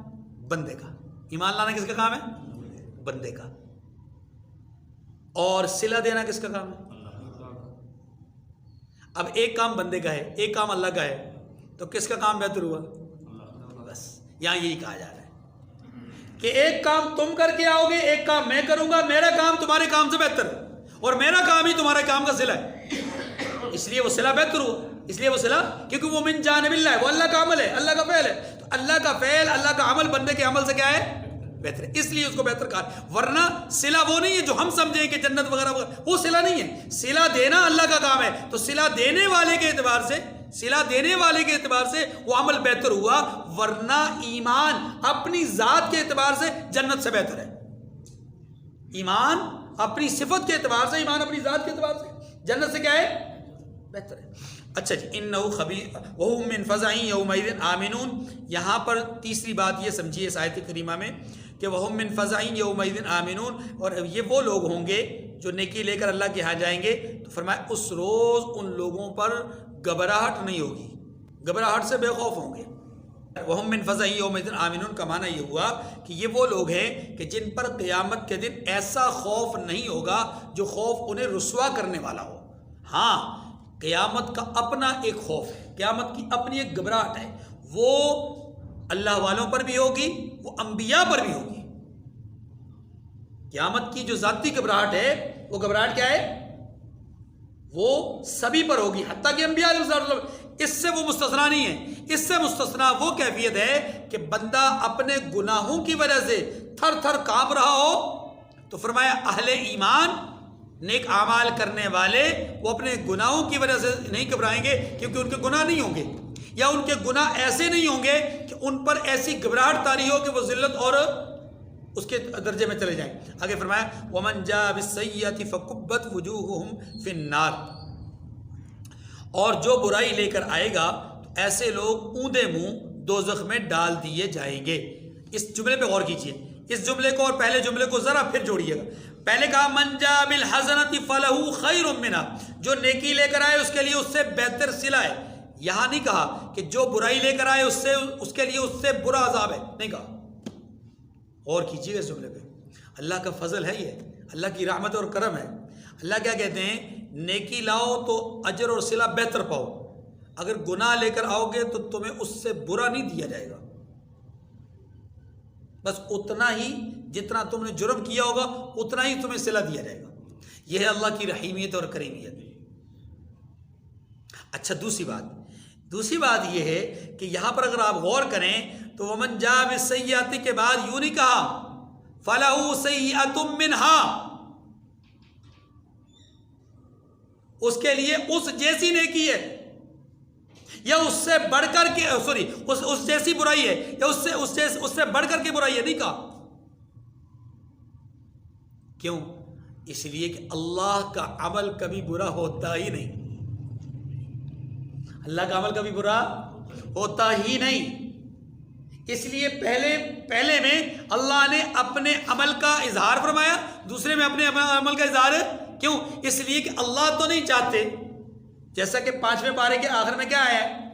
بندے کا. ایمان لانا کس کا کام ہے؟ بندے کا. اور صلہ دینا کس کا کام ہے؟ اب ایک کام بندے کا ہے، ایک کام اللہ کا ہے، تو کس کا کام بہتر ہوا؟ بس یہاں یہی کہا جا رہا ہے کہ ایک کام تم کر کے آؤ گے، ایک کام میں کروں گا. میرا کام تمہارے کام سے بہتر ہے اور میرا کام ہی تمہارے کام کا صلہ ہے، اس لیے وہ صلہ بہتر ہوا. اس لیے وہ صلہ کیونکہ وہ من جانب اللہ ہے، وہ اللہ کا عمل ہے، اللہ کا فعل ہے. تو اللہ کا فعل، اللہ کا عمل بندے کے عمل سے کیا ہے؟ بہتر ہے، اس لیے اس کو بہتر کہا. ورنہ صلہ وہ نہیں ہے جو ہم سمجھیں کہ جنت وغیرہ وغیرہ، وہ صلہ نہیں ہے. صلہ دینا اللہ کا کام ہے، تو صلہ دینے والے کے اعتبار سے، صلہ دینے والے کے اعتبار سے وہ عمل بہتر ہوا. ورنہ ایمان اپنی ذات کے اعتبار سے جنت سے بہتر ہے. ایمان اپنی صفت کے اعتبار سے، ایمان اپنی ذات کے اعتبار سے جنت سے کیا ہے؟ بہتر ہے. اچھا جی، انہو خبیر وہم من فزع یومئذ آمنون. یہاں پر تیسری بات یہ سمجھیے اس آیت کریمہ میں کہ وہم من فزع یومئذ آمنون، اور یہ وہ لوگ ہوں گے جو نیکی لے کر اللہ کے ہاں جائیں گے. تو فرمایا اس روز ان لوگوں پر گھبراہٹ نہیں ہوگی، گھبراہٹ سے بے خوف ہوں گے. وہم من فزع یومئذ آمنون کا معنی یہ ہوا کہ یہ وہ لوگ ہیں کہ جن پر قیامت کے دن ایسا خوف نہیں ہوگا جو خوف انہیں رسوا کرنے والا ہو. ہاں، قیامت کا اپنا ایک خوف ہے، قیامت کی اپنی ایک گھبراہٹ ہے، وہ اللہ والوں پر بھی ہوگی، وہ انبیاء پر بھی ہوگی. قیامت کی جو ذاتی گھبراہٹ ہے، وہ گھبراہٹ کیا ہے؟ وہ سبھی پر ہوگی، حتیٰ کہ انبیاء علیہ السلام. اس سے وہ مستثنا نہیں ہے. اس سے مستثنا وہ کیفیت ہے کہ بندہ اپنے گناہوں کی وجہ سے تھر تھر کانپ رہا ہو. تو فرمایا اہل ایمان، نیک اعمال کرنے والے، وہ اپنے گناہوں کی وجہ سے نہیں گھبرائیں گے کیونکہ ان کے گناہ نہیں ہوں گے، یا ان کے گناہ ایسے نہیں ہوں گے کہ ان پر ایسی گھبراہٹ طاری ہو کہ وہ ذلت اور اس کے درجے میں چلے جائیں. آگے فرمایا وَمَنْ جَاءَ بِالسَّيِّئَةِ فَكُبَّتْ وُجُوهُهُمْ فِي النَّارِ. اور جو برائی لے کر آئے گا تو ایسے لوگ اوندے منہ دوزخ میں ڈال دیے جائیں گے. اس جملے پہ غور کیجئے، اس جملے کو اور پہلے جملے کو ذرا پھر جوڑیے گا. پہلے کہا من جاء بالحسنۃ فلہ خیر منها، جو نیکی لے کر آئے اس کے لیے اس سے بہتر صلہ ہے. یہاں نہیں کہا کہ جو برائی لے کر آئے اس کے لیے اس سے برا عذاب ہے، نہیں کہا. اور کیجیے اس جملے پہ، اللہ کا فضل ہے، یہ اللہ کی رحمت اور کرم ہے. اللہ کیا کہتے ہیں؟ نیکی لاؤ تو اجر اور صلہ بہتر پاؤ، اگر گناہ لے کر آؤ گے تو تمہیں اس سے برا نہیں دیا جائے گا، بس اتنا ہی جتنا تم نے جرم کیا ہوگا اتنا ہی تمہیں صلہ دیا جائے گا. یہ ہے اللہ کی رحیمیت اور کریمیت. اچھا، دوسری بات یہ ہے کہ یہاں پر اگر آپ غور کریں تو ومن جاء بالسیئۃ کے بعد یوں نہیں کہا فلہ سیئۃ منہا، اس کے لیے اس جیسی نیکی ہے یا اس سے بڑھ کر کے اس جیسی برائی ہے یا اس سے بڑھ کر کے برائی ہے، نہیں کہا. کیوں؟ اس لیے کہ اللہ کا عمل کبھی برا ہوتا ہی نہیں. اللہ کا عمل کبھی برا ہوتا ہی نہیں. اس لیے پہلے میں اللہ نے اپنے عمل کا اظہار فرمایا، دوسرے میں اپنے عمل کا اظہار. کیوں؟ اس لیے کہ اللہ تو نہیں چاہتے، جیسا کہ 5ویں پارے کے آخر میں کیا آیا ہے؟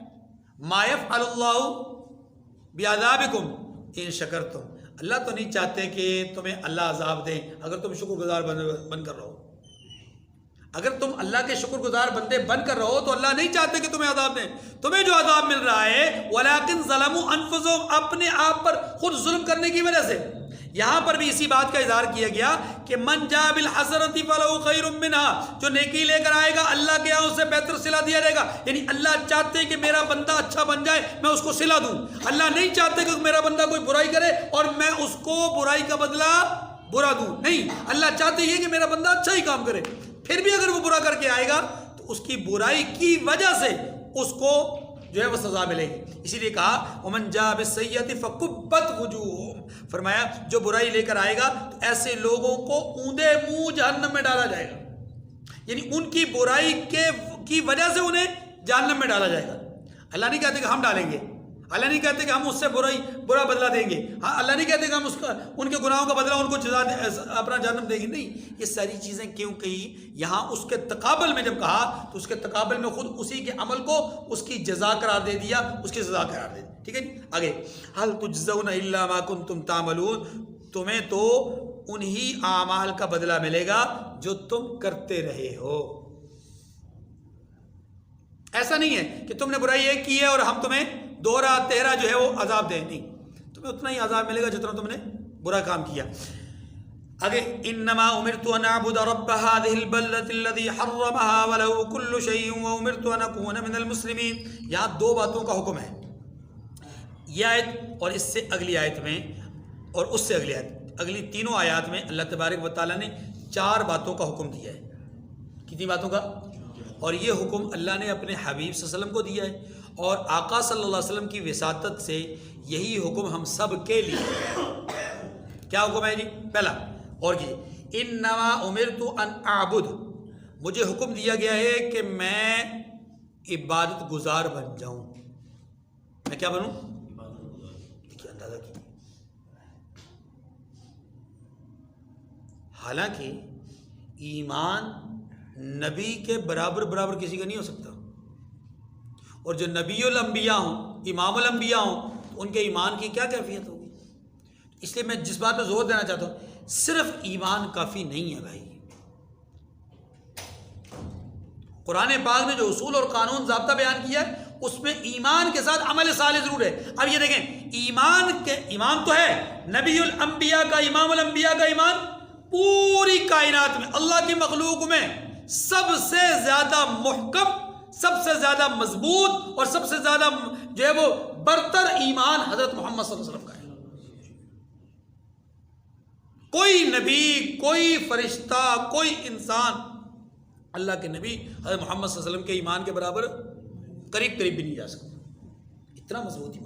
ما یفعل اللہ بعذابکم ان شکرتم. اللہ تو نہیں چاہتے کہ تمہیں اللہ عذاب دیں اگر تم شکر گزار بن کر رہو. اگر تم اللہ کے شکر گزار بندے بن کر رہو تو اللہ نہیں چاہتے کہ تمہیں عذاب دیں. تمہیں جو عذاب مل رہا ہے ولیکن ظلموا انفسہم، اپنے آپ پر خود ظلم کرنے کی وجہ سے. یہاں پر بھی اسی بات کا اظہار کیا گیا کہ من جاء بالحسنۃ فلہ خیر منہا، جو نیکی لے کر آئے گا اللہ کے یہاں اسے بہتر صلہ دیا جائے گا. یعنی اللہ چاہتے کہ میرا بندہ اچھا بن جائے، میں اس کو صلہ دوں. اللہ نہیں چاہتے کہ میرا بندہ کوئی برائی کرے اور میں اس کو برائی کا بدلہ برا دوں. نہیں، اللہ چاہتے یہ کہ میرا بندہ اچھا ہی کام کرے. پھر بھی اگر وہ برا کر کے آئے گا تو اس کی برائی کی وجہ سے اس کو جو ہے وہ سزا ملے گی. اسی لیے کہا ومن جاء بالسیئۃ فکبت وجوہہم، فرمایا جو برائی لے کر آئے گا تو ایسے لوگوں کو اوندے منہ جہنم میں ڈالا جائے گا، یعنی ان کی برائی کی وجہ سے انہیں جہنم میں ڈالا جائے گا. اللہ نہیں کہتے کہ ہم ڈالیں گے، اللہ نہیں کہتے کہ ہم اس سے برا بدلہ دیں گے، ہاں اللہ نہیں کہتے کہ ہم ان کے گناہوں کا بدلہ ان کو جزا اپنا جہنم دیں گے. نہیں، یہ ساری چیزیں کیوں کہی یہاں اس کے تقابل میں جب کہا تو اس کے تقابل میں خود اسی کے عمل کو اس کی جزا قرار دے دیا، اس کی سزا قرار دے دی. ٹھیک ہے جی. آگے هل تجزون الا ما کنتم تعملون، تمہیں تو انہی اعمال کا بدلہ ملے گا جو تم کرتے رہے ہو. ایسا نہیں ہے کہ تم نے برائی ایک کی ہے اور ہم تمہیں دوہرا تیرا جو ہے وہ عذاب دیں، نہیں، تمہیں اتنا ہی عذاب ملے گا جتنا تم نے برا کام کیا. آگے انما امرت ان اعبد رب هذه البلدة الذي حرمها وله كل شيء وامرت ان اكون من المسلمين. یہاں دو باتوں کا حکم ہے، یہ آیت اور اس سے اگلی آیت میں اور اس سے اگلی آیت، اگلی تینوں آیات میں اللہ تبارک و تعالیٰ نے 4 باتوں کا حکم دیا ہے. کتنی باتوں کا؟ اور یہ حکم اللہ نے اپنے حبیب صلی اللہ علیہ وسلم کو دیا ہے، اور آقا صلی اللہ علیہ وسلم کی وساطت سے یہی حکم ہم سب کے لیے. کیا حکم ہے جی؟ پہلا اور یہ انما امرت ان اعبد، مجھے حکم دیا گیا ہے کہ میں عبادت گزار بن جاؤں. میں کیا بنوں؟ دیکھیے اندازہ کیجیے. حالانکہ ایمان نبی کے برابر کسی کا نہیں ہو سکتا، اور جو نبی الانبیاء ہوں، امام الانبیاء ہوں، تو ان کے ایمان کی کیا کیفیت ہوگی. اس لیے میں جس بات پہ زور دینا چاہتا ہوں، صرف ایمان کافی نہیں ہے بھائی. قرآن پاک نے جو اصول اور قانون ضابطہ بیان کیا ہے اس میں ایمان کے ساتھ عمل صالح ضرور ہے. اب یہ دیکھیں، ایمان تو ہے نبی الانبیاء کا، امام الانبیاء کا ایمان پوری کائنات میں، اللہ کی مخلوق میں سب سے زیادہ محکم، سب سے زیادہ مضبوط اور سب سے زیادہ جو ہے وہ برتر ایمان حضرت محمد صلی اللہ علیہ وسلم کا ہے. کوئی نبی، کوئی فرشتہ، کوئی انسان اللہ کے نبی حضرت محمد صلی اللہ علیہ وسلم کے ایمان کے برابر قریب بھی نہیں جا سکتا. اتنا مضبوط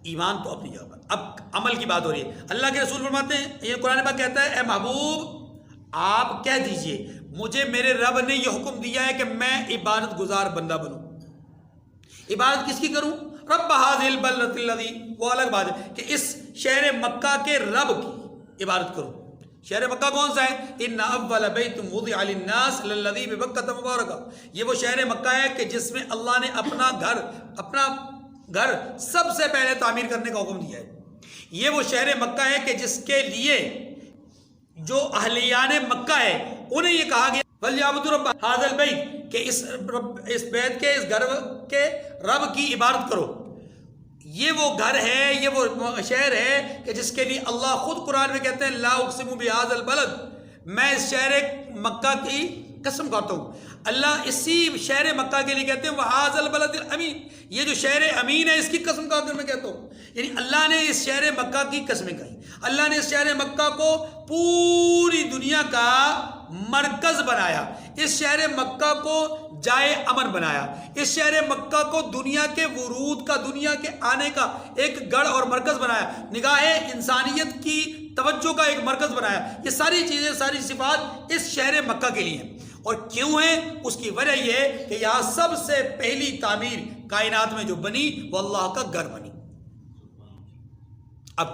ایمان تو اپنی جگہ پر. اب عمل کی بات ہو رہی ہے. اللہ کے رسول فرماتے ہیں، یہ قرآن پاک کہتا ہے اے محبوب آپ کہہ دیجئے مجھے میرے رب نے یہ حکم دیا ہے کہ میں عبادت گزار بندہ بنوں. عبادت کس کی کروں؟ رب هذه البلدة الذي، وہ الگ بات ہے کہ اس شہر مکہ کے رب کی عبادت کروں. شہر مکہ کون سا ہے؟ ان اول بیت وضع للناس للذی ببکۃ مبارکہ، یہ وہ شہر مکہ ہے کہ جس میں اللہ نے اپنا گھر سب سے پہلے تعمیر کرنے کا حکم دیا ہے. یہ وہ شہر مکہ ہے کہ جس کے لیے جو اہلیان مکہ ہے انہیں یہ کہا گیا فَلْيَعْبُدُوا رَبَّ هَذَا الْبَيْتِ کہ اس بیت کے، اس گھر کے رب کی عبادت کرو. یہ وہ گھر ہے، یہ وہ شہر ہے کہ جس کے لیے اللہ خود قرآن میں کہتے ہیں لا اقسم بهذا البلد، میں اس شہر مکہ کی قسم کھاتا ہوں. اللہ اسی شہر مکہ کے لیے کہتے ہیں وَهَذَا الْبَلَدِ الْأَمِينَ، یہ جو شہر امین ہے اس کی قسم کھا کر میں کہتا ہوں. یعنی اللہ نے اس شہر مکہ کی قسمیں کہیں. اللہ نے اس شہر مکہ کو پوری دنیا کا مرکز بنایا، اس شہر مکہ کو جائے امن بنایا، اس شہر مکہ کو دنیا کے ورود کا، دنیا کے آنے کا ایک گڑھ اور مرکز بنایا، نگاہ انسانیت کی توجہ کا ایک مرکز بنایا. یہ ساری چیزیں، ساری صفات اس شہر مکہ کے لیے ہیں. اور کیوں ہے؟ اس کی وجہ یہ ہے کہ یہاں سب سے پہلی تعمیر کائنات میں جو بنی وہ اللہ کا گھر بنی. اب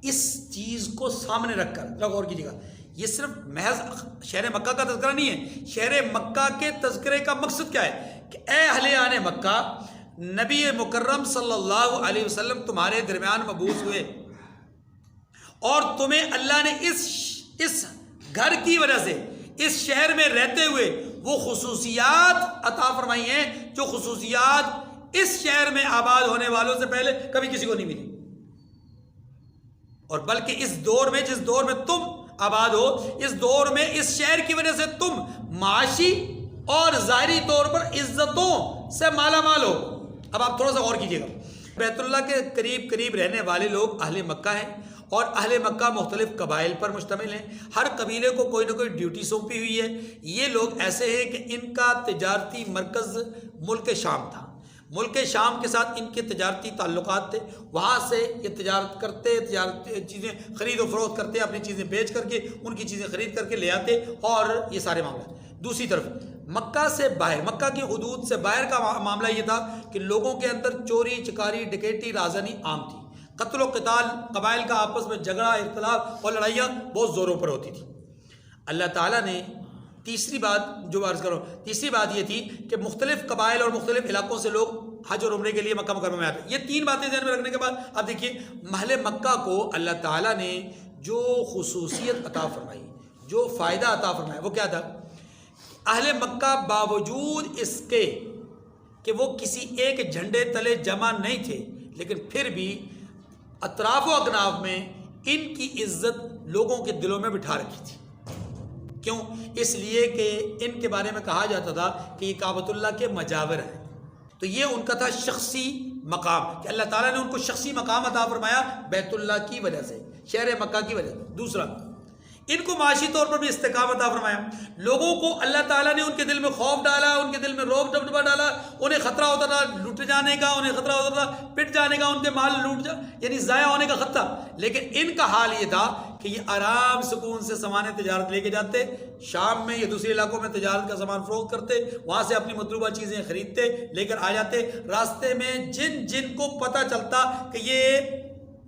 اس چیز کو سامنے رکھ کر غور کیجیے گا، یہ صرف محض شہر مکہ کا تذکرہ نہیں ہے. شہر مکہ کے تذکرے کا مقصد کیا ہے کہ اے اہلِ مکہ، نبی مکرم صلی اللہ علیہ وسلم تمہارے درمیان مبعوث ہوئے اور تمہیں اللہ نے اس گھر کی وجہ سے، اس شہر میں رہتے ہوئے وہ خصوصیات عطا فرمائی ہیں جو خصوصیات اس شہر میں آباد ہونے والوں سے پہلے کبھی کسی کو نہیں ملی. اور بلکہ اس دور میں، جس دور میں تم آباد ہو، اس دور میں اس شہر کی وجہ سے تم معاشی اور ظاہری طور پر عزتوں سے مالا مال ہو. اب آپ تھوڑا سا غور کیجیے گا، بیت اللہ کے قریب رہنے والے لوگ اہل مکہ ہیں اور اہل مکہ مختلف قبائل پر مشتمل ہیں، ہر قبیلے کو کوئی نہ کوئی ڈیوٹی سونپی ہوئی ہے۔ یہ لوگ ایسے ہیں کہ ان کا تجارتی مرکز ملک شام تھا، ملک شام کے ساتھ ان کے تجارتی تعلقات تھے، وہاں سے یہ تجارت کرتے، چیزیں خرید و فروخت کرتے، اپنی چیزیں بیچ کر کے ان کی چیزیں خرید کر کے لے آتے، اور یہ سارے معاملات۔ دوسری طرف مکہ سے باہر، مکہ کی حدود سے باہر کا معاملہ یہ تھا کہ لوگوں کے اندر چوری چکاری ڈکیٹی رازنی عام تھی، قتل و قتال، قبائل کا آپس میں جھگڑا اختلاف اور لڑائیاں بہت زوروں پر ہوتی تھی۔ اللہ تعالیٰ نے تیسری بات جو عرض کرو، تیسری بات یہ تھی کہ مختلف قبائل اور مختلف علاقوں سے لوگ حج اور عمرے کے لیے مکہ مکرمہ میں آتے ہیں۔ یہ تین باتیں ذہن میں رکھنے کے بعد اب دیکھیے محل مکہ کو اللہ تعالیٰ نے جو خصوصیت عطا فرمائی، جو فائدہ عطا فرمایا، وہ کیا تھا؟ اہل مکہ باوجود اس کے کہ وہ کسی ایک جھنڈے تلے جمع نہیں تھے، لیکن پھر بھی اطراف و اکناف میں ان کی عزت لوگوں کے دلوں میں بٹھا رکھی تھی۔ کیوں؟ اس لیے کہ ان کے بارے میں کہا جاتا تھا کہ یہ کعبۃ اللہ کے مجاور ہیں، تو یہ ان کا تھا شخصی مقام، کہ اللہ تعالیٰ نے ان کو شخصی مقام عطا فرمایا بیت اللہ کی وجہ سے، شہر مکہ کی وجہ سے۔ دوسرا، ان کو معاشی طور پر بھی استحکام عطا فرمایا، لوگوں کو اللہ تعالیٰ نے ان کے دل میں خوف ڈالا، ان کے دل میں روب ڈبڈبا ڈالا، انہیں خطرہ ہوتا تھا لوٹ جانے کا، انہیں خطرہ ہوتا تھا پٹ جانے کا، ان کے مال یعنی ضائع ہونے کا خطرہ، لیکن ان کا حال یہ تھا کہ یہ آرام سکون سے سامان تجارت لے کے جاتے، شام میں یا دوسرے علاقوں میں تجارت کا سامان فروخت کرتے، وہاں سے اپنی مطلوبہ چیزیں خریدتے لے کر آ جاتے۔ راستے میں جن کو پتہ چلتا کہ یہ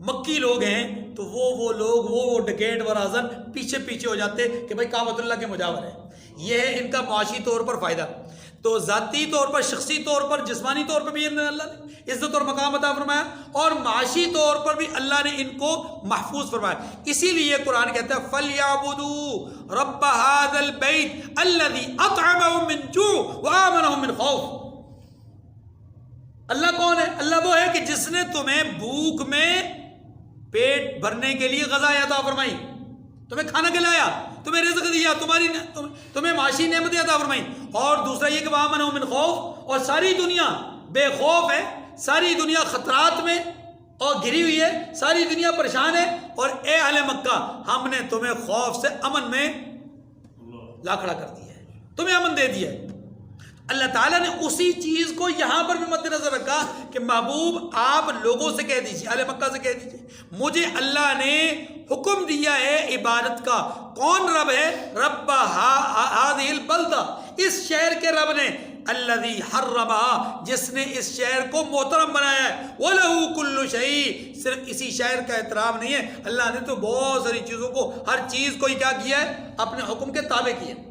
مکی لوگ ہیں تو وہ لوگ وہ ڈکیٹ و رازن پیچھے ہو جاتے کہ بھائی کعبۃ اللہ کے مجاور ہیں۔ یہ ہے ان کا معاشی طور پر فائدہ۔ تو ذاتی طور پر، شخصی طور پر، جسمانی طور پر بھی اللہ نے عزت اور مقام عطا فرمایا، اور معاشی طور پر بھی اللہ نے ان کو محفوظ فرمایا۔ اسی لیے قرآن کہتا ہے فَلْيَعْبُدُوا رَبَّ هَذَا الْبَيْتِ الَّذِي أَطْعَمَهُم مِّن جُوعٍ وَآمَنَهُم مِّن خَوْفٍ۔ اللہ کون ہے؟ اللہ وہ ہے کہ جس نے تمہیں بھوک میں پیٹ بھرنے کے لیے غذا عطا فرمائی، تمہیں کھانا کھلایا، تمہیں رزق دیا، تمہیں معاشی نعمتیں عطا فرمائی، اور دوسرا یہ کہ وَآمَنَهُم مِّن خَوْفٍ، اور ساری دنیا بے خوف ہے، ساری دنیا خطرات میں اور گھری ہوئی ہے، ساری دنیا پریشان ہے، اور اے اہل مکہ ہم نے تمہیں خوف سے امن میں لا کھڑا کر دیا ہے، تمہیں امن دے دیا ہے۔ اللہ تعالیٰ نے اسی چیز کو یہاں پر بھی مد نظر رکھا کہ محبوب آپ لوگوں سے کہہ دیجیے، اہل مکہ سے کہہ دیجیے مجھے اللہ نے حکم دیا ہے عبادت کا۔ کون رب ہے؟ رب ہذہ البلدہ، اس شہر کے رب نے، الذی حرمہا، جس نے اس شہر کو محترم بنایا ہے، وَلَهُ كُلُّ شَيْءٍ، صرف اسی شہر کا احترام نہیں ہے، اللہ نے تو بہت ساری چیزوں کو، ہر چیز کو ہی کیا کیا ہے؟ اپنے حکم کے تابع کیا ہے۔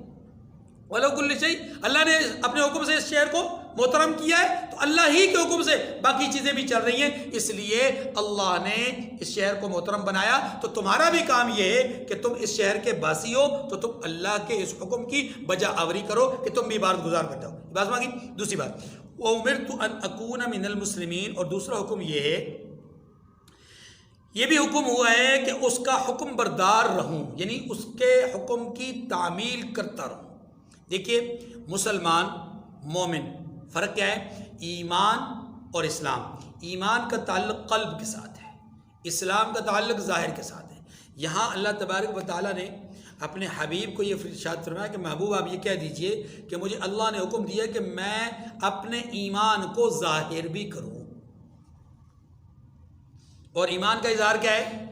وَلَوْ كُلِّ شَيْءٍ، اللہ نے اپنے حکم سے اس شہر کو محترم کیا ہے، تو اللہ ہی کے حکم سے باقی چیزیں بھی چل رہی ہیں، اس لیے اللہ نے اس شہر کو محترم بنایا۔ تو تمہارا بھی کام یہ ہے کہ تم اس شہر کے باسی ہو تو تم اللہ کے اس حکم کی بجا آوری کرو کہ تم بھی عبادت گزار بن جاؤ۔ بات مانگی۔ دوسری بات وَأُمِرْتُ أَنْ أَكُونَ مِنَ الْمُسْلِمِينَ، اور دوسرا حکم یہ ہے، یہ بھی حکم ہوا ہے کہ اس کا حکم بردار رہوں، یعنی اس کے حکم کی تعمیل کرتا رہوں۔ دیکھیے مسلمان مومن فرق کیا ہے؟ ایمان اور اسلام۔ ایمان کا تعلق قلب کے ساتھ ہے، اسلام کا تعلق ظاہر کے ساتھ ہے۔ یہاں اللہ تبارک و تعالیٰ نے اپنے حبیب کو یہ ارشاد فرمایا کہ محبوب آپ یہ کہہ دیجئے کہ مجھے اللہ نے حکم دیا کہ میں اپنے ایمان کو ظاہر بھی کروں، اور ایمان کا اظہار کیا ہے؟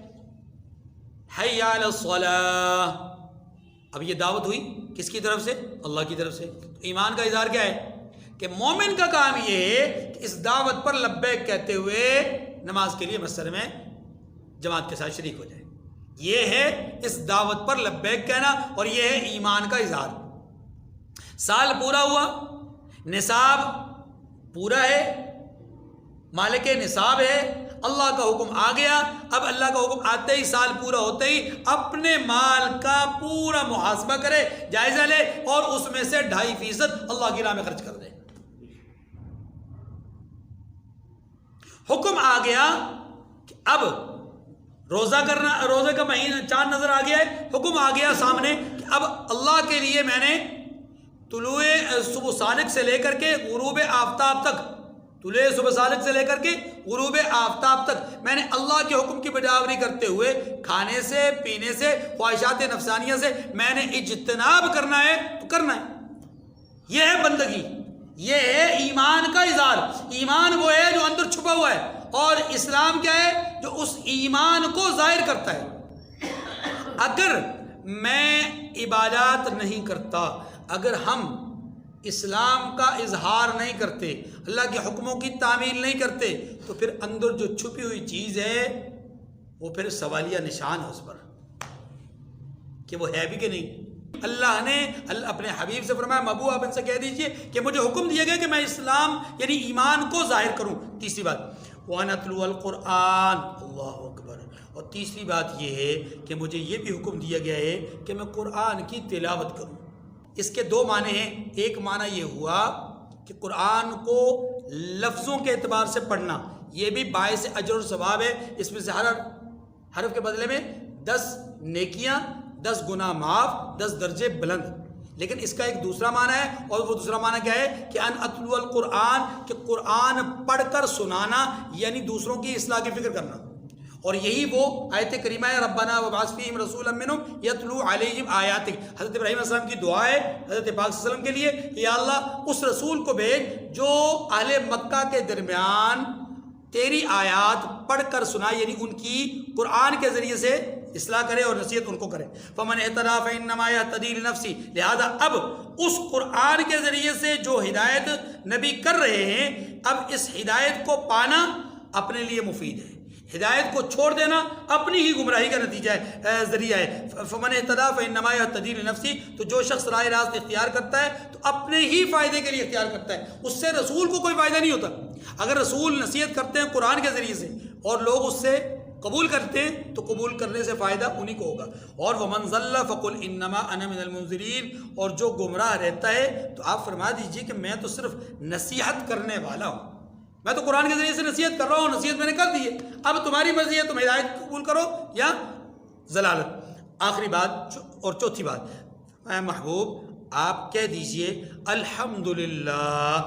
حی علی الصلاۃ۔ اب یہ دعوت ہوئی کس کی طرف سے؟ اللہ کی طرف سے۔ تو ایمان کا اظہار کیا ہے؟ کہ مومن کا کام یہ ہے کہ اس دعوت پر لبیک کہتے ہوئے نماز کے لیے مسجد میں جماعت کے ساتھ شریک ہو جائے۔ یہ ہے اس دعوت پر لبیک کہنا، اور یہ ہے ایمان کا اظہار۔ سال پورا ہوا، نصاب پورا ہے، مالک نصاب ہے، اللہ کا حکم آ گیا، اب اللہ کا حکم آتے ہی، سال پورا ہوتے ہی اپنے مال کا پورا محاسبہ کرے، جائزہ لے، اور اس میں سے 2.5% اللہ کی راہ میں خرچ کر دے۔ حکم آ گیا کہ اب روزہ کرنا، روزے کا مہینہ چاند نظر آ گیا ہے، حکم آ گیا سامنے کہ اب اللہ کے لیے میں نے طلوع صبح صادق سے لے کر کے غروب آفتاب تک طلوع صبح صادق سے لے کر کے غروب آفتاب تک میں نے اللہ کے حکم کی بجاوری کرتے ہوئے کھانے سے، پینے سے، خواہشات نفسانیہ سے میں نے اجتناب کرنا ہے تو کرنا ہے۔ یہ ہے بندگی، یہ ہے ایمان کا اظہار۔ ایمان وہ ہے جو اندر چھپا ہوا ہے، اور اسلام کیا ہے؟ جو اس ایمان کو ظاہر کرتا ہے۔ اگر میں عبادات نہیں کرتا، اگر ہم اسلام کا اظہار نہیں کرتے، اللہ کے حکموں کی تعمیل نہیں کرتے، تو پھر اندر جو چھپی ہوئی چیز ہے وہ پھر سوالیہ نشان ہے اس پر کہ وہ ہے بھی کہ نہیں۔ اللہ نے اپنے حبیب سے فرمایا محبوب آپ ان سے کہہ دیجئے کہ مجھے حکم دیا گیا کہ میں اسلام یعنی ایمان کو ظاہر کروں۔ تیسری بات وَأَنْ أَتْلُوَ الْقُرْآنَ، اللہ اکبر۔ اور تیسری بات یہ ہے کہ مجھے یہ بھی حکم دیا گیا ہے کہ میں قرآن کی تلاوت کروں۔ اس کے دو معنی ہیں۔ ایک معنی یہ ہوا کہ قرآن کو لفظوں کے اعتبار سے پڑھنا، یہ بھی باعث اجر و ثواب ہے۔ اس میں سے ہر حرف کے بدلے میں 10 نیکیاں، 10 گناہ معاف، 10 درجے بلند۔ لیکن اس کا ایک دوسرا معنی ہے، اور وہ دوسرا معنی کیا ہے کہ ان اتلو القرآن، کہ قرآن پڑھ کر سنانا، یعنی دوسروں کی اصلاح کی فکر کرنا۔ اور یہی وہ آیت کریمہ ہے ربنا وابعث فیہم رسولا منہم یتلو علیہم آیاتک۔ حضرت ابراہیم علیہ السلام کی دعا ہے حضرت پاک صلی اللہ علیہ وسلم کے لیے، یا اللہ اس رسول کو بھیج جو اہل مکہ کے درمیان تیری آیات پڑھ کر سنائے، یعنی ان کی قرآن کے ذریعے سے اصلاح کرے اور نصیحت ان کو کرے۔ فمن اهتدى فانما يهتدي لنفسه، لہذا اب اس قرآن کے ذریعے سے جو ہدایت نبی کر رہے ہیں، اب اس ہدایت کو پانا اپنے لیے مفید ہے، ہدایت کو چھوڑ دینا اپنی ہی گمراہی کا نتیجہ ہے، ذریعہ ہے۔ فمن اهتدى فانما يهتدي لنفسه، تو جو شخص راہ راست اختیار کرتا ہے تو اپنے ہی فائدے کے لیے اختیار کرتا ہے، اس سے رسول کو کوئی فائدہ نہیں ہوتا۔ اگر رسول نصیحت کرتے ہیں قرآن کے ذریعے سے اور لوگ اس سے قبول کرتے ہیں تو قبول کرنے سے فائدہ انہی کو ہوگا۔ اور وَمَنْ ضَلَّ فَقُلْ إِنَّمَا أَنَا مِنَ الْمُنذِرِينَ، اور جو گمراہ رہتا ہے تو آپ فرما دیجئے کہ میں تو صرف نصیحت کرنے والا ہوں، میں تو قرآن کے ذریعے سے نصیحت کر رہا ہوں، نصیحت میں نے کر دی ہے، اب تمہاری مرضی ہے تم ہدایت قبول کرو یا ضلالت۔ آخری بات اور چوتھی بات، اے محبوب آپ کہہ دیجئے الحمدللہ،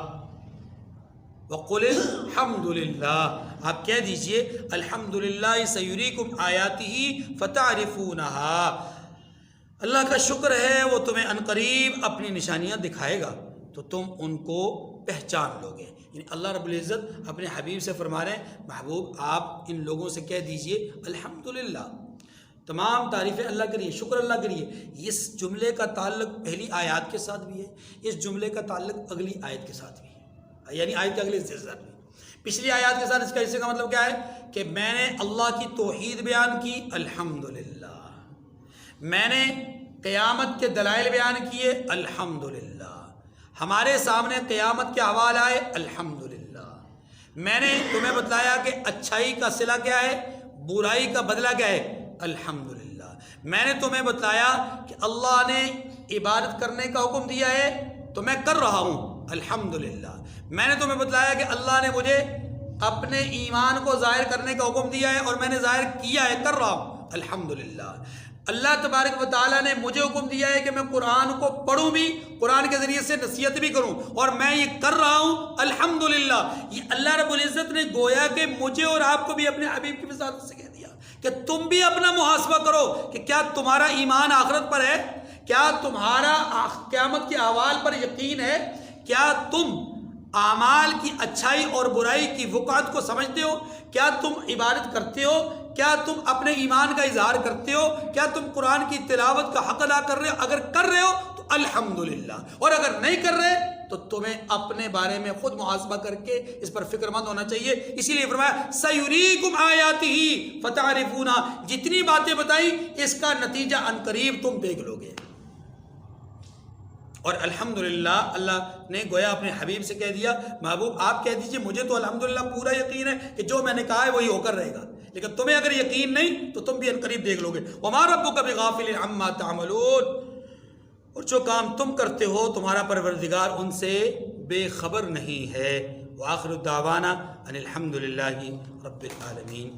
وَقُلِ الْحَمْدُ لِلَّهِ، آپ کہہ دیجئے الحمدللہ سَيُرِيكُمْ آیَاتِهِ فَتَعْرِفُونَهَا، اللہ کا شکر ہے وہ تمہیں عنقریب اپنی نشانیاں دکھائے گا تو تم ان کو پہچان لوگے۔ یعنی اللہ رب العزت اپنے حبیب سے فرما رہے ہیں محبوب آپ ان لوگوں سے کہہ دیجئے الحمدللہ، تمام تعریفیں اللہ کے لیے، شکر اللہ کے لیے۔ اس جملے کا تعلق پہلی آیات کے ساتھ بھی ہے، اس جملے کا تعلق اگلی آیت کے ساتھ بھی ہے، یعنی آیت کے اگلے حصے کے ساتھ بھی۔ پچھلی آیات کے ساتھ اس کا حصے کا مطلب کیا ہے کہ میں نے اللہ کی توحید بیان کی الحمدللہ، میں نے قیامت کے دلائل بیان کیے الحمدللہ، ہمارے سامنے قیامت کے احوال آئے الحمدللہ، میں نے تمہیں بتلایا کہ اچھائی کا صلہ کیا ہے، برائی کا بدلہ کیا ہے الحمدللہ، میں نے تمہیں بتلایا کہ اللہ نے عبادت کرنے کا حکم دیا ہے تو میں کر رہا ہوں الحمدللہ، میں نے تمہیں بتلایا کہ اللہ نے مجھے اپنے ایمان کو ظاہر کرنے کا حکم دیا ہے اور میں نے ظاہر کیا ہے، کر رہا ہوں الحمدللہ، اللہ تبارک و تعالیٰ نے مجھے حکم دیا ہے کہ میں قرآن کو پڑھوں بھی، قرآن کے ذریعے سے نصیحت بھی کروں، اور میں یہ کر رہا ہوں الحمدللہ۔ یہ اللہ رب العزت نے گویا کہ مجھے اور آپ کو بھی اپنے حبیب کی وساطت سے کہہ دیا کہ تم بھی اپنا محاسبہ کرو کہ کیا تمہارا ایمان آخرت پر ہے، کیا تمہارا قیامت کے احوال پر یقین ہے، کیا تم اعمال کی اچھائی اور برائی کی وقعت کو سمجھتے ہو، کیا تم عبادت کرتے ہو، کیا تم اپنے ایمان کا اظہار کرتے ہو، کیا تم قرآن کی تلاوت کا حق ادا کر رہے ہو؟ اگر کر رہے ہو تو الحمدللہ، اور اگر نہیں کر رہے تو تمہیں اپنے بارے میں خود محاسبہ کر کے اس پر فکر مند ہونا چاہیے۔ اسی لیے فرمایا سَيُرِيكُمْ آیَاتِهِ فَتَعْرِفُونَهَا، جتنی باتیں بتائی اس کا نتیجہ عنقریب تم دیکھ لو گے۔ اور الحمدللہ اللہ نے گویا اپنے حبیب سے کہہ دیا محبوب آپ کہہ دیجئے مجھے تو الحمدللہ پورا یقین ہے کہ جو میں نے کہا ہے وہی ہو کر رہے گا، لیکن تمہیں اگر یقین نہیں تو تم بھی عنقریب دیکھ لو گے۔ وَمَا رَبُّكَ بِغَافِلٍ عَمَّا تَعْمَلُونَ، اور جو کام تم کرتے ہو تمہارا پروردگار ان سے بے خبر نہیں ہے۔ وآخر الدعوانا ان الحمدللہ رب العالمین۔